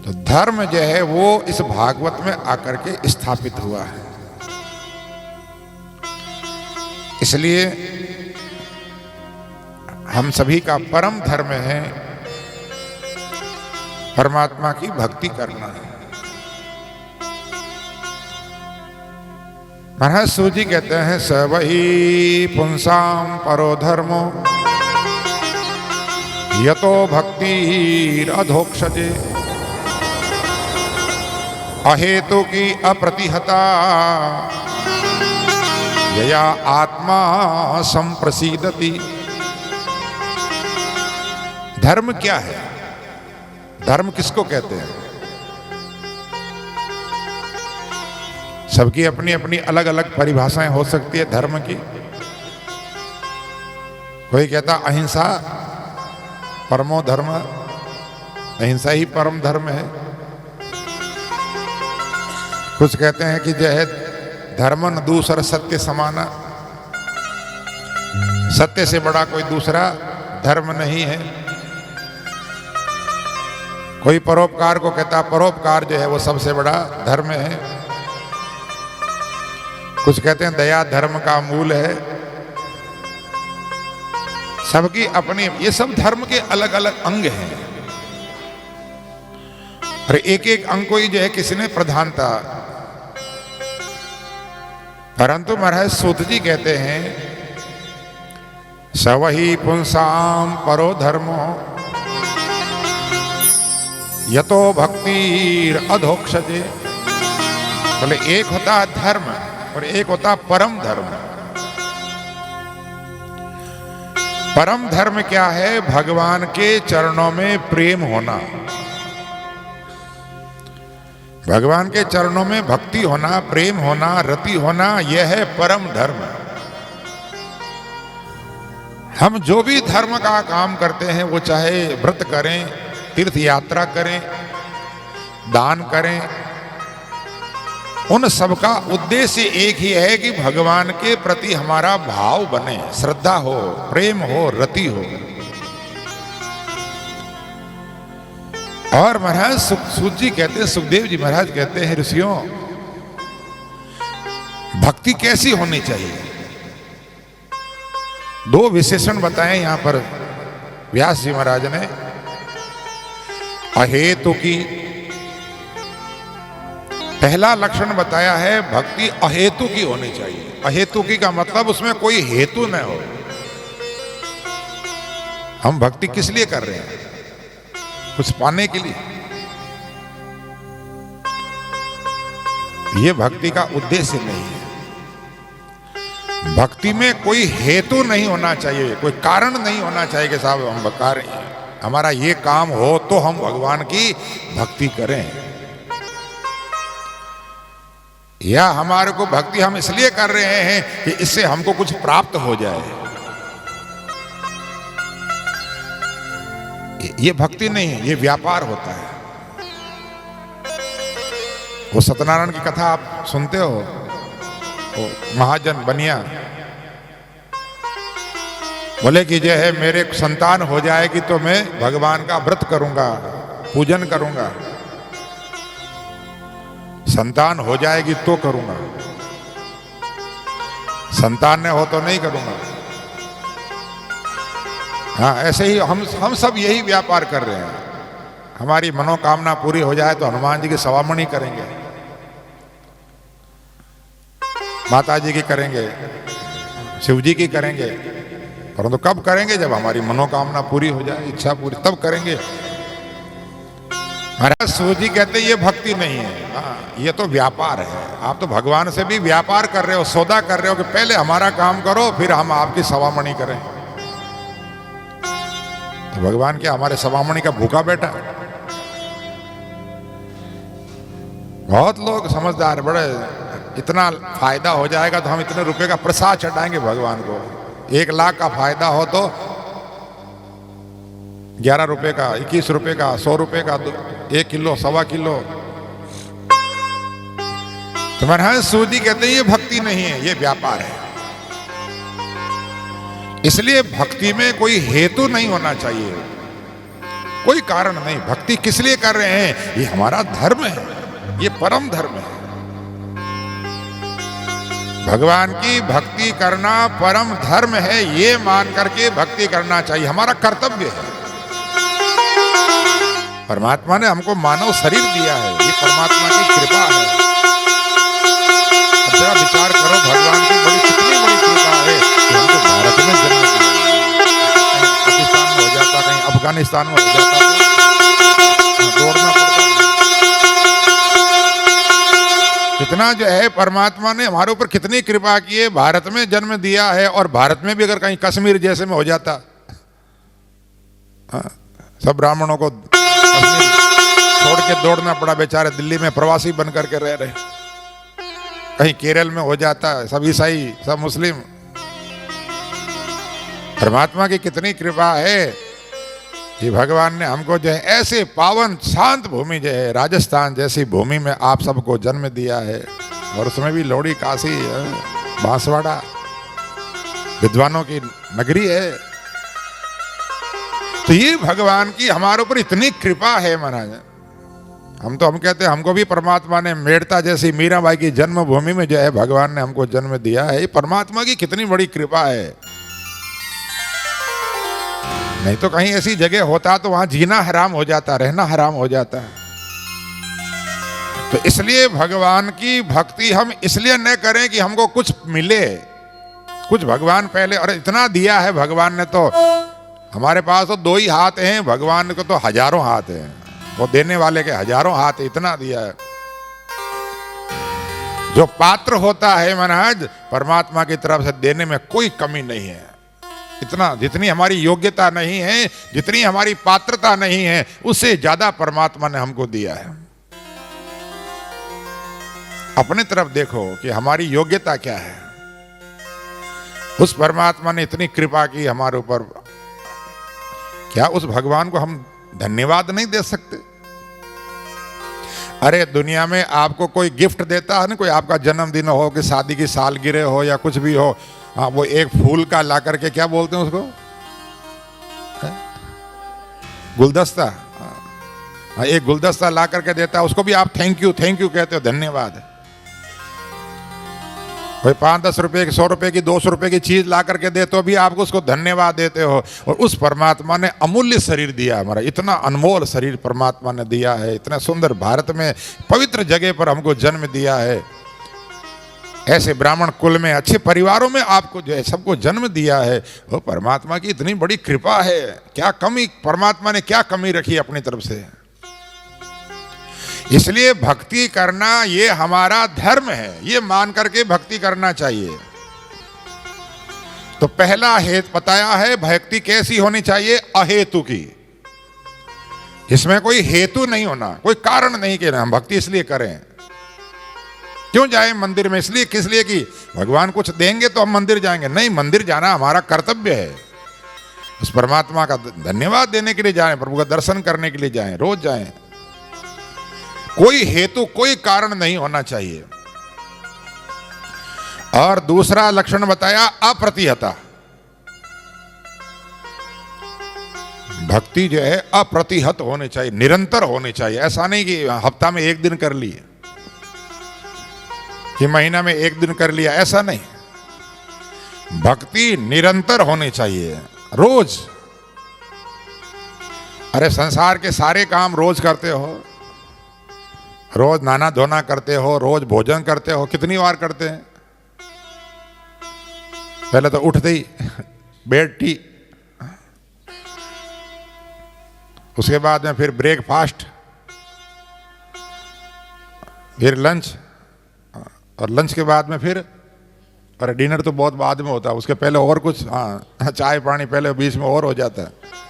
तो धर्म जो है वो इस भागवत में आकर के स्थापित हुआ है। इसलिए हम सभी का परम धर्म है परमात्मा की भक्ति करना है। महाराज सूत जी कहते हैं स वही पुंसाम परो धर्मो यतो भक्तिरधोक्षजे अहेतु की अप्रतिहता यया आत्मा संप्रसीदति। धर्म क्या है? धर्म किसको कहते हैं? सबकी अपनी अपनी अलग अलग परिभाषाएं हो सकती है धर्म की। कोई कहता अहिंसा परमो धर्म, अहिंसा ही परम धर्म है। कुछ कहते हैं कि जो है धर्मन दूसर सत्य समाना, सत्य से बड़ा कोई दूसरा धर्म नहीं है। कोई परोपकार को कहता परोपकार जो है वो सबसे बड़ा धर्म है। कुछ कहते हैं दया धर्म का मूल है। सबकी अपनी, ये सब धर्म के अलग अलग अंग हैं और एक एक अंग को ही जो है किसी ने प्रधानता। परंतु महाराज सूत जी कहते हैं स वही पुंसाम परो धर्मो यतो भक्तिर अधोक्षजे। बोले एक होता धर्म और एक होता परम धर्म। परम धर्म क्या है? भगवान के चरणों में प्रेम होना, भगवान के चरणों में भक्ति होना, प्रेम होना, रति होना, यह है परम धर्म। हम जो भी धर्म का काम करते हैं वो चाहे व्रत करें, तीर्थ यात्रा करें, दान करें, उन सब का उद्देश्य एक ही है कि भगवान के प्रति हमारा भाव बने, श्रद्धा हो, प्रेम हो, रति हो। और महाराज सूत जी कहते हैं, सुखदेव जी महाराज कहते हैं ऋषियों भक्ति कैसी होनी चाहिए? दो विशेषण बताए यहां पर व्यास जी महाराज ने। अहेतु की पहला लक्षण बताया है, भक्ति अहेतु की होनी चाहिए। अहेतु की का मतलब उसमें कोई हेतु न हो। हम भक्ति किस लिए कर रहे हैं? कुछ पाने के लिए। यह भक्ति का उद्देश्य नहीं है। भक्ति में कोई हेतु नहीं होना चाहिए, कोई कारण नहीं होना चाहिए कि साहब हम हमारा ये काम हो तो हम भगवान की भक्ति करें, या हमारे को भक्ति हम इसलिए कर रहे हैं कि इससे हमको कुछ प्राप्त हो जाए। ये भक्ति नहीं है, ये व्यापार होता है। वो सत्यनारायण की कथा आप सुनते हो, वो महाजन बनिया बोले कि जो है मेरे संतान हो जाएगी तो मैं भगवान का व्रत करूंगा, पूजन करूंगा। संतान हो जाएगी तो करूंगा, संतान न हो तो नहीं करूंगा। हाँ, ऐसे ही हम सब यही व्यापार कर रहे हैं। हमारी मनोकामना पूरी हो जाए तो हनुमान जी की सवामणी करेंगे, माता जी की करेंगे, शिव जी की करेंगे, परंतु कब करेंगे? जब हमारी मनोकामना पूरी हो जाए, इच्छा पूरी, तब करेंगे। महाराज सूत जी कहते ये भक्ति नहीं है। हाँ, ये तो व्यापार है। आप तो भगवान से भी व्यापार कर रहे हो, सौदा कर रहे हो कि पहले हमारा काम करो फिर हम आपकी सवामणी करें। तो भगवान क्या हमारे सवामणी का भूखा बैठा है? बहुत लोग समझदार, बड़े इतना फायदा हो जाएगा तो हम इतने रुपए का प्रसाद चढ़ाएंगे भगवान को। 1 लाख का फायदा हो तो 11 रुपए का, 21 रुपए का, 100 रुपए का 1 किलो, 1.25 किलो। तो महाराज सूत जी कहते हैं ये भक्ति नहीं है, ये व्यापार है। इसलिए भक्ति में कोई हेतु नहीं होना चाहिए, कोई कारण नहीं। भक्ति किस लिए कर रहे हैं? ये हमारा धर्म है, ये परम धर्म है। भगवान की भक्ति करना परम धर्म है, ये मान करके भक्ति करना चाहिए, हमारा कर्तव्य है। परमात्मा ने हमको मानव शरीर दिया है, ये परमात्मा की कृपा है। अब जरा विचार करो, भगवान की कितनी बड़ी कृपा है कि हमको भारत में जन्म दिया। कहीं पाकिस्तान में हो जाता, कहीं अफगानिस्तान में हो जाता तो दौड़ना पड़ता। कितना जो है परमात्मा ने हमारे ऊपर कितनी कृपा की है, भारत में जन्म दिया है। और भारत में भी अगर कहीं कश्मीर जैसे में हो जाता, सब ब्राह्मणों को कश्मीर छोड़ के दौड़ना पड़ा, बेचारे दिल्ली में प्रवासी बन करके रह रहे। कहीं केरल में हो जाता, सब ईसाई सब मुस्लिम। परमात्मा की कितनी कृपा है कि भगवान ने हमको जो है ऐसे पावन शांत भूमि जो है राजस्थान जैसी भूमि में आप सबको जन्म दिया है। और उसमें भी लौड़ी काशी बांसवाड़ा विद्वानों की नगरी है। तो ये भगवान की हमारे ऊपर इतनी कृपा है महाराज। हम कहते हैं हमको भी परमात्मा ने मेड़ता जैसी मीराबाई की जन्मभूमि में जो है भगवान ने हमको जन्म दिया है। ये परमात्मा की कितनी बड़ी कृपा है। नहीं तो कहीं ऐसी जगह होता तो वहां जीना हराम हो जाता, रहना हराम हो जाता है। तो इसलिए भगवान की भक्ति हम इसलिए न करें कि हमको कुछ मिले, कुछ भगवान पहले, और इतना दिया है भगवान ने। तो हमारे पास तो 2 ही हाथ हैं, भगवान को तो हजारों हाथ हैं, वो देने वाले के हजारों हाथ, इतना दिया है। जो पात्र होता है महाराज परमात्मा की तरफ से देने में कोई कमी नहीं है। इतना जितनी हमारी योग्यता नहीं है, जितनी हमारी पात्रता नहीं है, उससे ज्यादा परमात्मा ने हमको दिया है। अपने तरफ देखो कि हमारी योग्यता क्या है। उस परमात्मा ने इतनी कृपा की हमारे ऊपर, क्या उस भगवान को हम धन्यवाद नहीं दे सकते? अरे दुनिया में आपको कोई गिफ्ट देता है ना, कोई आपका जन्मदिन हो कि शादी की सालगिरह हो या कुछ भी हो, हाँ वो एक फूल का ला करके क्या बोलते हैं उसको, गुलदस्ता। हाँ एक गुलदस्ता ला करके देता है, उसको भी आप थैंक यू कहते हो, धन्यवाद। कोई 5-10 रुपए की 100 रुपए की 200 रुपए की चीज ला करके दे तो भी आप उसको धन्यवाद देते हो। और उस परमात्मा ने अमूल्य शरीर दिया, हमारा इतना अनमोल शरीर परमात्मा ने दिया है। इतना सुंदर भारत में पवित्र जगह पर हमको जन्म दिया है। ऐसे ब्राह्मण कुल में अच्छे परिवारों में आपको जो है सबको जन्म दिया है। वो परमात्मा की इतनी बड़ी कृपा है। क्या कमी परमात्मा ने क्या कमी रखी अपनी तरफ से। इसलिए भक्ति करना ये हमारा धर्म है, ये मान करके भक्ति करना चाहिए। तो पहला हेतु बताया है, भक्ति कैसी होनी चाहिए? अहेतु की, इसमें कोई हेतु नहीं होना, कोई कारण नहीं कि हम भक्ति इसलिए करें। क्यों जाए मंदिर में? इसलिए किस लिए कि भगवान कुछ देंगे तो हम मंदिर जाएंगे? नहीं, मंदिर जाना हमारा कर्तव्य है। उस परमात्मा का धन्यवाद देने के लिए जाएं, प्रभु का दर्शन करने के लिए जाएं, रोज जाएं। कोई हेतु कोई कारण नहीं होना चाहिए। और दूसरा लक्षण बताया अप्रतिहता। भक्ति जो है अप्रतिहत होनी चाहिए, निरंतर होनी चाहिए। ऐसा नहीं कि हफ्ता में 1 दिन कर लिए, कि महीना में 1 दिन कर लिया, ऐसा नहीं। भक्ति निरंतर होनी चाहिए, रोज। अरे संसार के सारे काम रोज करते हो, रोज नहाना धोना करते हो, रोज भोजन करते हो, कितनी बार करते हैं? पहले तो उठते ही बेड टी, उसके बाद में फिर ब्रेकफास्ट, फिर लंच, और लंच के बाद में फिर, अरे डिनर तो बहुत बाद में होता है, उसके पहले और कुछ, हाँ चाय पानी पहले बीच में और हो जाता है।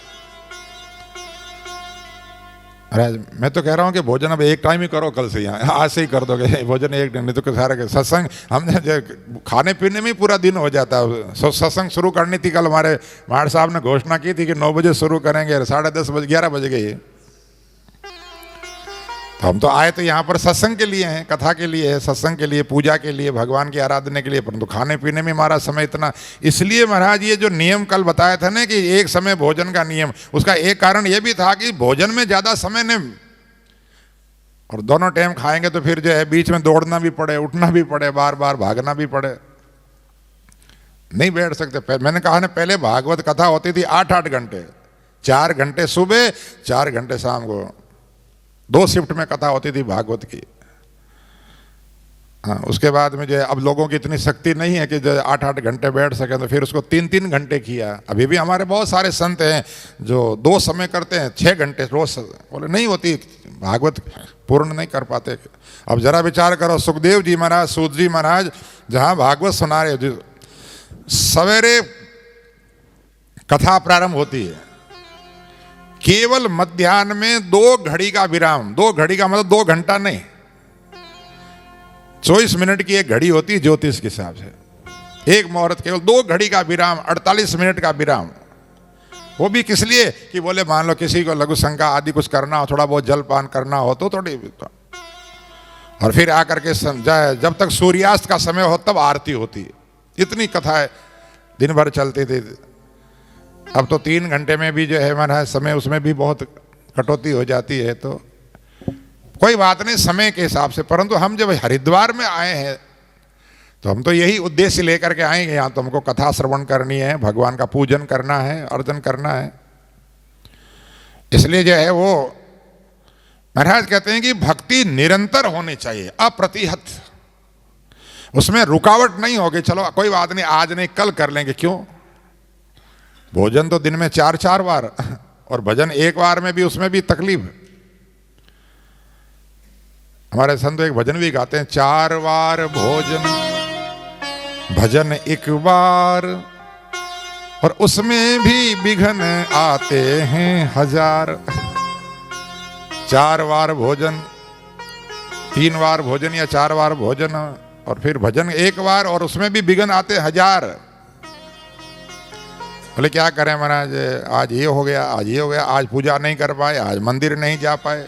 अरे मैं तो कह रहा हूँ कि भोजन अब एक टाइम ही करो, कल से यहाँ आज से ही कर दोगे भोजन एक टाइम, नहीं तो सारा सत्संग हमने खाने पीने में ही पूरा दिन हो जाता है। सत्संग शुरू करनी थी कल, हमारे माड़ साहब ने घोषणा की थी कि 9 बजे शुरू करेंगे, 10:30 बजे 11 बज गए। तो हम तो आए तो यहाँ पर सत्संग के लिए हैं, कथा के लिए है, सत्संग के लिए, पूजा के लिए, भगवान की आराधना के लिए, परंतु खाने पीने में हमारा समय इतना। इसलिए महाराज ये जो नियम कल बताया था ना कि एक समय भोजन का नियम, उसका एक कारण ये भी था कि भोजन में ज़्यादा समय न और दोनों टाइम खाएंगे तो फिर जो है बीच में दौड़ना भी पड़े, उठना भी पड़े, बार बार भागना भी पड़े, नहीं बैठ सकते। मैंने कहा ना, पहले भागवत कथा होती थी 8-8 घंटे, 4 घंटे सुबह 4 घंटे शाम को, 2 शिफ्ट में कथा होती थी भागवत की। हाँ, उसके बाद में जो है अब लोगों की इतनी शक्ति नहीं है कि जो 8-8 घंटे बैठ सकें, तो फिर उसको 3-3 घंटे किया। अभी भी हमारे बहुत सारे संत हैं जो 2 समय करते हैं, 6 घंटे रोज, बोले नहीं होती, भागवत पूर्ण नहीं कर पाते। अब जरा विचार करो, सुखदेव जी महाराज, सूत जी महाराज जहाँ भागवत सुना रहे, सवेरे कथा प्रारंभ होती है, केवल मध्याह्न में 2 घड़ी का विराम, 2 घड़ी का मतलब 2 घंटा नहीं, 24 मिनट की एक घड़ी होती है ज्योतिष के हिसाब से, एक मुहूर्त, केवल 2 घड़ी का विराम, 48 मिनट का विराम। वो भी किस लिए कि बोले मान लो किसी को लघु शंका आदि कुछ करना हो, थोड़ा बहुत जलपान करना हो तो थोड़ी, और फिर आकर के जब तक सूर्यास्त का समय हो तब आरती होती है। इतनी कथाएं दिन भर चलती थी। अब तो 3 घंटे में भी जो है हमारा समय, उसमें भी बहुत कटौती हो जाती है। तो कोई बात नहीं, समय के हिसाब से। परंतु हम जब हरिद्वार में आए हैं तो हम तो यही उद्देश्य लेकर के आएंगे। यहाँ तो हमको कथा श्रवण करनी है, भगवान का पूजन करना है, अर्चन करना है। इसलिए जो है वो महाराज कहते हैं कि भक्ति निरंतर होनी चाहिए, अप्रतिहत, उसमें रुकावट नहीं होगी। चलो कोई बात नहीं, आज नहीं कल कर लेंगे, क्यों? भोजन तो दिन में 4-4 बार, और भजन एक बार में भी, उसमें भी तकलीफ। हमारे संत एक भजन भी गाते हैं, 4 बार भोजन भजन 1 बार, और उसमें भी विघ्न आते हैं 1000। 4 बार भोजन, 3 बार भोजन या 4 बार भोजन, और फिर भजन 1 बार, और उसमें भी विघ्न आते 1000। बोले क्या करें महाराज, आज ये हो गया, आज ये हो गया, आज पूजा नहीं कर पाए, आज मंदिर नहीं जा पाए।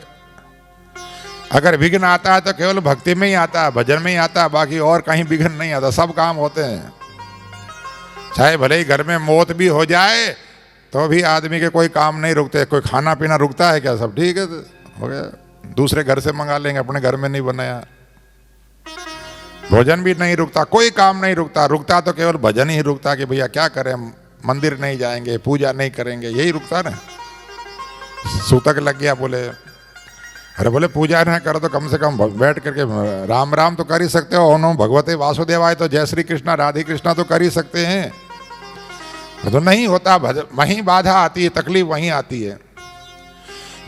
अगर विघ्न आता है तो केवल भक्ति में ही आता है, भजन में ही आता है, बाकी और कहीं विघ्न नहीं आता। सब काम होते हैं, चाहे भले ही घर में मौत भी हो जाए तो भी आदमी के कोई काम नहीं रुकते। कोई खाना पीना रुकता है क्या? सब ठीक है, हो गया, दूसरे घर से मंगा लेंगे, अपने घर में नहीं बनाया। भोजन भी नहीं रुकता, कोई काम नहीं रुकता। रुकता तो केवल भजन ही रुकता कि भैया क्या करें, मंदिर नहीं जाएंगे, पूजा नहीं करेंगे, यही रुकता ना। सूतक लग गया, बोले अरे बोले पूजा ना करो तो कम से कम बैठ करके राम राम तो कर ही सकते हो, ओम भगवते वासुदेवाय तो जय श्री कृष्णा राधे कृष्णा तो कर ही सकते हैं। तो नहीं होता, वहीं बाधा आती है, तकलीफ वहीं आती है।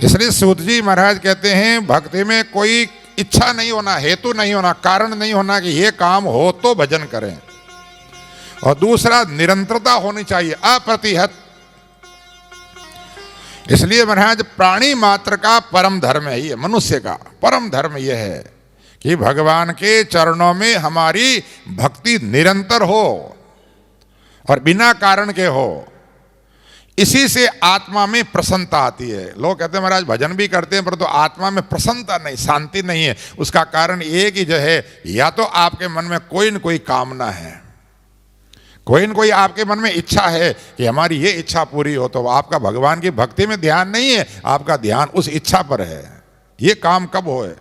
इसलिए सूत जी महाराज कहते हैं भक्ति में कोई इच्छा नहीं होना, हेतु नहीं होना, कारण नहीं होना कि ये काम हो तो भजन करें। और दूसरा निरंतरता होनी चाहिए, अप्रतिहत। इसलिए महाराज प्राणी मात्र का परम धर्म है ये, मनुष्य का परम धर्म यह है कि भगवान के चरणों में हमारी भक्ति निरंतर हो और बिना कारण के हो। इसी से आत्मा में प्रसन्नता आती है। लोग कहते हैं महाराज भजन भी करते हैं परंतु आत्मा में प्रसन्नता नहीं, शांति नहीं है। उसका कारण ये कि जो है या तो आपके मन में कोई न कोई कामना है, कोई न कोई आपके मन में इच्छा है कि हमारी ये इच्छा पूरी हो, तो आपका भगवान की भक्ति में ध्यान नहीं है, आपका ध्यान उस इच्छा पर है, ये काम कब होए।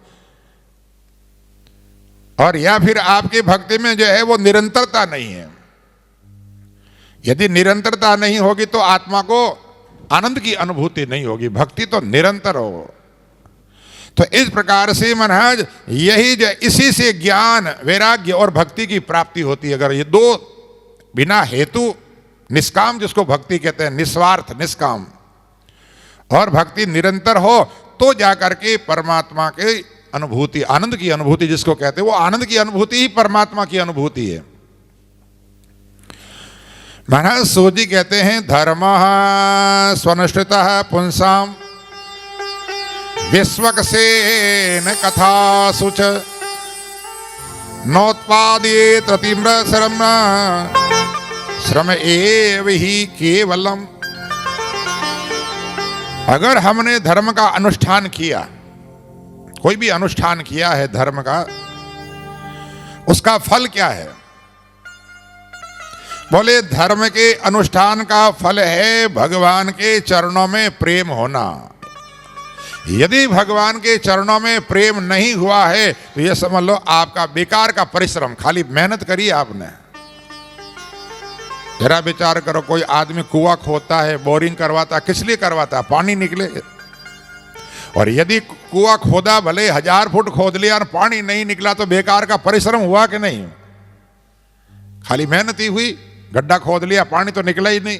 और या फिर आपकी भक्ति में जो है वो निरंतरता नहीं है। यदि निरंतरता नहीं होगी तो आत्मा को आनंद की अनुभूति नहीं होगी। भक्ति तो निरंतर हो। तो इस प्रकार से महाराज यही जो इसी से ज्ञान, वैराग्य और भक्ति की प्राप्ति होती है। अगर ये दो बिना हेतु, निष्काम जिसको भक्ति कहते हैं, निस्वार्थ निष्काम, और भक्ति निरंतर हो तो जाकर के परमात्मा के अनुभूति, आनंद की अनुभूति जिसको कहते हैं, वो आनंद की अनुभूति ही परमात्मा की अनुभूति है। महाराज सूजी कहते हैं धर्मः स्वनुष्ठितः पुंसाम विश्वक्सेन कथासु च नोत्पादयेत् तीव्र श्रम एव ही केवलम। अगर हमने धर्म का अनुष्ठान किया, कोई भी अनुष्ठान किया है धर्म का, उसका फल क्या है? बोले धर्म के अनुष्ठान का फल है भगवान के चरणों में प्रेम होना। यदि भगवान के चरणों में प्रेम नहीं हुआ है तो यह समझ लो आपका बेकार का परिश्रम, खाली मेहनत करी आपने। जरा विचार करो, कोई आदमी कुआं खोदता है, बोरिंग करवाता, किस लिए करवाता? पानी निकले। और यदि कुआं खोदा, भले 1000 फुट खोद लिया और पानी नहीं निकला तो बेकार का परिश्रम हुआ कि नहीं? खाली मेहनत ही हुई। गड्ढा खोद लिया, पानी तो निकला ही नहीं।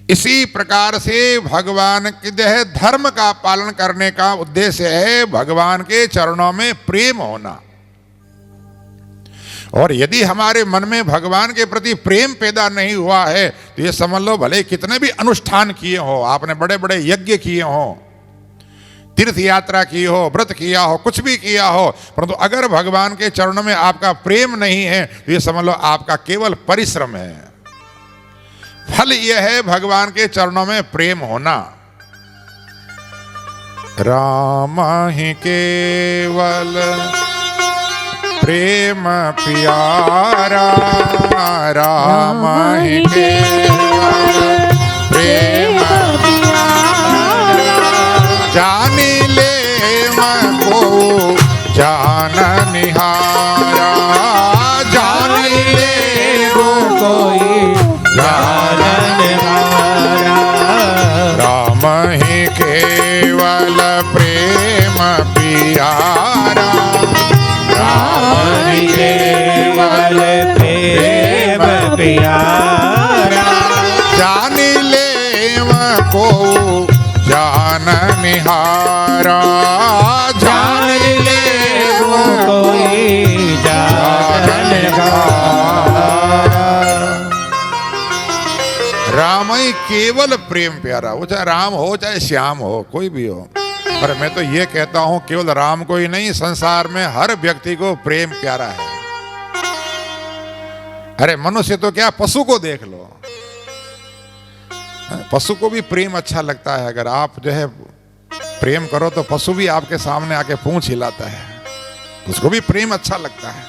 इसी प्रकार से भगवान के धर्म का पालन करने का उद्देश्य है भगवान के चरणों में प्रेम होना। और यदि हमारे मन में भगवान के प्रति प्रेम पैदा नहीं हुआ है तो ये समझ लो भले कितने भी अनुष्ठान किए हो, आपने बड़े बड़े यज्ञ किए हो, तीर्थ यात्रा की हो, व्रत किया हो, कुछ भी किया हो, परंतु अगर भगवान के चरणों में आपका प्रेम नहीं है तो ये समझ लो आपका केवल परिश्रम है। फल यह है भगवान के चरणों में प्रेम होना। राम ही केवल प्रेम प्यारा, राम ही केवल प्रेम जानी ले मन को जान निहारा, जानी ले कोई जान निहारा। राम ही केवल प्रेम प्यारा, राम ही केवल प्रेम प्यारा। जान ले को जान निहारा, जान ले कोई जान निहारा। राम ही केवल प्रेम प्यारा, वो चाहे राम हो चाहे श्याम हो, कोई भी हो। पर मैं तो ये कहता हूं केवल राम को ही नहीं, संसार में हर व्यक्ति को प्रेम प्यारा है। अरे मनुष्य तो क्या, पशु को देख लो, पशु को भी प्रेम अच्छा लगता है। अगर आप जो है प्रेम करो तो पशु भी आपके सामने आके पूंछ हिलाता है, उसको भी प्रेम अच्छा लगता है।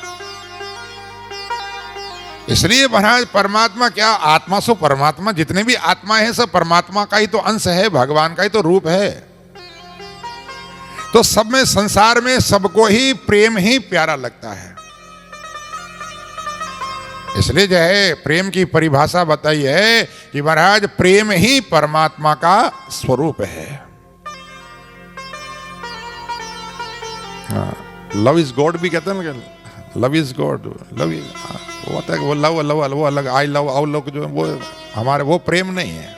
इसलिए महाराज परमात्मा क्या, आत्मा सो परमात्मा, जितने भी आत्मा है सब परमात्मा का ही तो अंश है, भगवान का ही तो रूप है। तो सब में, संसार में सबको ही प्रेम ही प्यारा लगता है। इसलिए जो है प्रेम की परिभाषा बताई है कि महाराज प्रेम ही परमात्मा का स्वरूप है। लव इज गॉड भी कहते हैं ना, love is God, love is, वो होता है कि वो लव लव वो अलग, आई लव आउ लव जो वो हमारे, वो प्रेम नहीं है।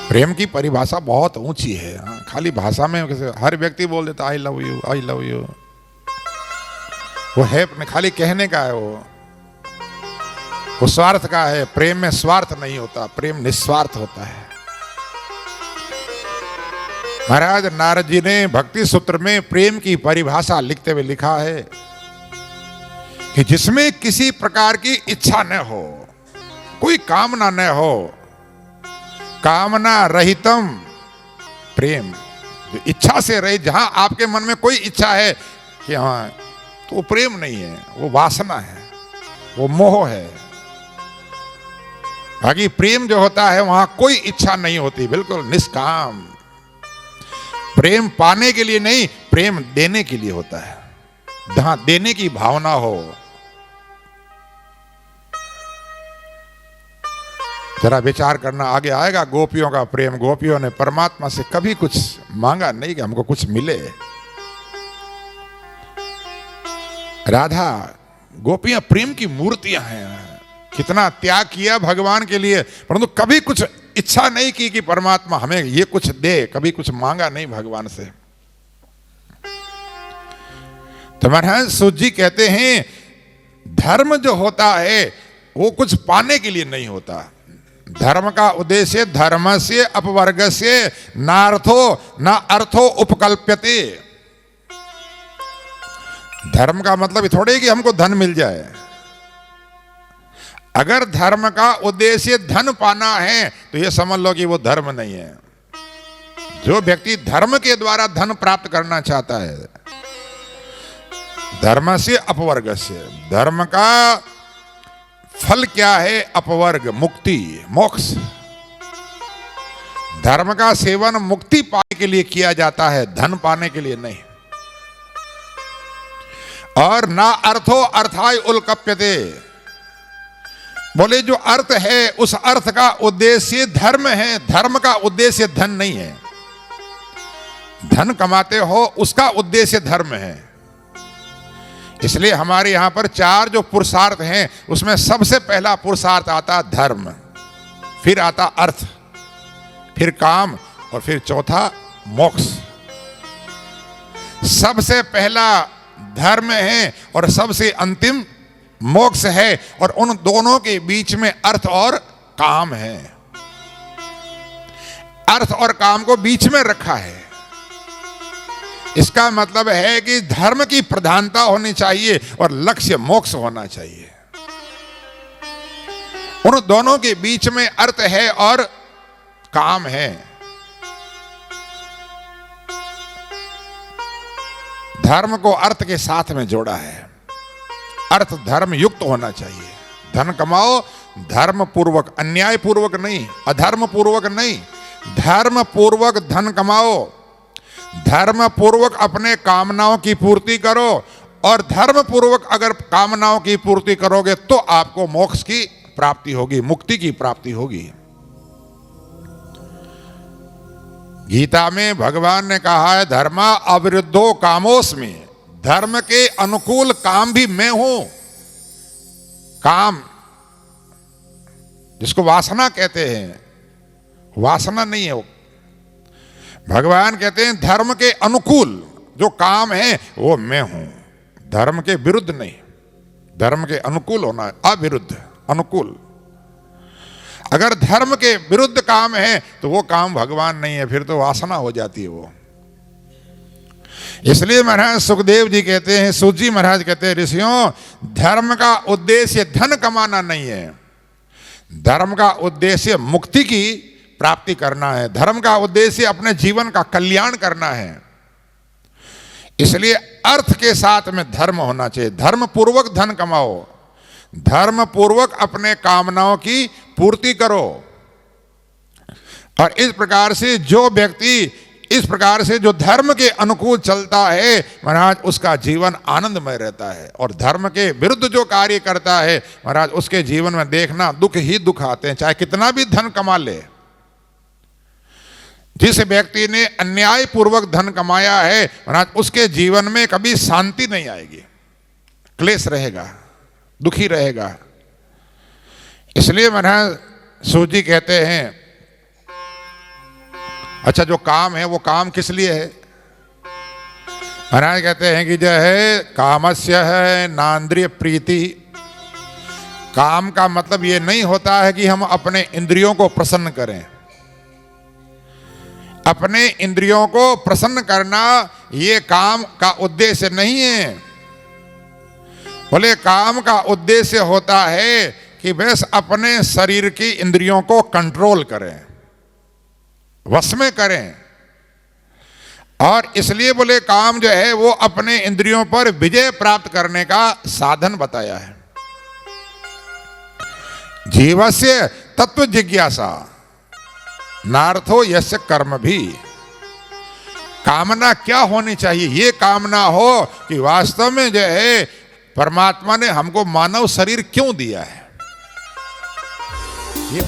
प्रेम की परिभाषा बहुत ऊंची है। खाली भाषा में हर व्यक्ति बोल देता I love you, I love you, वो है खाली कहने का है, वो स्वार्थ का है। प्रेम में स्वार्थ नहीं होता, प्रेम निस्वार्थ होता है। महाराज नारद जी ने भक्ति सूत्र में प्रेम की परिभाषा लिखते हुए लिखा है कि जिसमें किसी प्रकार की इच्छा न हो, कोई कामना न हो, कामना रहितम प्रेम, जो इच्छा से रहित, जहां आपके मन में कोई इच्छा है कि हाँ, तो वो प्रेम नहीं है, वो वासना है, वो मोह है। बाकी प्रेम जो होता है वहां कोई इच्छा नहीं होती, बिल्कुल निष्काम। प्रेम पाने के लिए नहीं, प्रेम देने के लिए होता है, जहां देने की भावना हो। जरा विचार करना, आगे आएगा गोपियों का प्रेम। गोपियों ने परमात्मा से कभी कुछ मांगा नहीं कि हमको कुछ मिले। राधा, गोपियां प्रेम की मूर्तियां हैं, कितना त्याग किया भगवान के लिए, परंतु कभी कुछ इच्छा नहीं की कि परमात्मा हमें ये कुछ दे, कभी कुछ मांगा नहीं भगवान से। तो महाराज सूत जी कहते हैं धर्म जो होता है वो कुछ पाने के लिए नहीं होता। धर्म का उद्देश्य धर्म से अपवर्ग से नार्थो न अर्थो उपकल्प्यते। धर्म का मतलब थोड़े कि हमको धन मिल जाए। अगर धर्म का उद्देश्य धन पाना है तो यह समझ लो कि वो धर्म नहीं है। जो व्यक्ति धर्म के द्वारा धन प्राप्त करना चाहता है, धर्म से अपवर्ग से, धर्म का फल क्या है? अपवर्ग, मुक्ति, मोक्ष। धर्म का सेवन मुक्ति पाने के लिए किया जाता है, धन पाने के लिए नहीं। और ना अर्थो अर्थाय उल्कप्यते, बोले जो अर्थ है उस अर्थ का उद्देश्य धर्म है, धर्म का उद्देश्य धन नहीं है। धन कमाते हो उसका उद्देश्य धर्म है। इसलिए हमारे यहां पर 4 जो पुरुषार्थ हैं उसमें सबसे पहला पुरुषार्थ आता धर्म, फिर आता अर्थ, फिर काम और फिर चौथा मोक्ष। सबसे पहला धर्म है और सबसे अंतिम मोक्ष है, और उन दोनों के बीच में अर्थ और काम है। अर्थ और काम को बीच में रखा है। इसका मतलब है कि धर्म की प्रधानता होनी चाहिए और लक्ष्य मोक्ष होना चाहिए। उन दोनों के बीच में अर्थ है और काम है। धर्म को अर्थ के साथ में जोड़ा है। अर्थ धर्म युक्त होना चाहिए। धन कमाओ धर्म पूर्वक, अन्याय पूर्वक नहीं, अधर्म पूर्वक नहीं, धर्म पूर्वक धन कमाओ, धर्म पूर्वक अपने कामनाओं की पूर्ति करो, और धर्म पूर्वक अगर कामनाओं की पूर्ति करोगे तो आपको मोक्ष की प्राप्ति होगी, मुक्ति की प्राप्ति होगी। गीता में भगवान ने कहा है धर्मा अविरुद्धो कामोस्मि, धर्म के अनुकूल काम भी मैं हूं। काम जिसको वासना कहते हैं, वासना नहीं है वो। भगवान कहते हैं धर्म के अनुकूल जो काम है वो मैं हूं, धर्म के विरुद्ध नहीं। धर्म के अनुकूल होना है, अविरुद्ध, अनुकूल। अगर धर्म के विरुद्ध काम है तो वो काम भगवान नहीं है, फिर तो वासना हो जाती है वो। इसलिए महाराज सुखदेव जी कहते हैं, सूत जी महाराज कहते हैं, ऋषियों धर्म का उद्देश्य धन कमाना नहीं है, धर्म का उद्देश्य मुक्ति की प्राप्ति करना है, धर्म का उद्देश्य अपने जीवन का कल्याण करना है। इसलिए अर्थ के साथ में धर्म होना चाहिए। धर्म पूर्वक धन कमाओ, धर्म पूर्वक अपने कामनाओं की पूर्ति करो। और इस प्रकार से जो व्यक्ति इस प्रकार से जो धर्म के अनुकूल चलता है महाराज, उसका जीवन आनंदमय रहता है। और धर्म के विरुद्ध जो कार्य करता है महाराज, उसके जीवन में देखना दुख ही दुख आते हैं, चाहे कितना भी धन कमा ले। जिस व्यक्ति ने अन्याय पूर्वक धन कमाया है महाराज, उसके जीवन में कभी शांति नहीं आएगी, क्लेश रहेगा, दुखी रहेगा। इसलिए महाराज सूत जी कहते हैं, अच्छा जो काम है वो काम किस लिए है? महाराज कहते हैं कि जो है कामस्य है नान्द्रिय प्रीति। काम का मतलब ये नहीं होता है कि हम अपने इंद्रियों को प्रसन्न करें। अपने इंद्रियों को प्रसन्न करना ये काम का उद्देश्य नहीं है। बोले काम का उद्देश्य होता है कि बस अपने शरीर की इंद्रियों को कंट्रोल करें, वश में करें। और इसलिए बोले काम जो है वो अपने इंद्रियों पर विजय प्राप्त करने का साधन बताया है। जीवस्य तत्व जिज्ञासा नार्थो यस्य कर्म भी। कामना क्या होनी चाहिए? ये कामना हो कि वास्तव में जो है परमात्मा ने हमको मानव शरीर क्यों दिया है। ये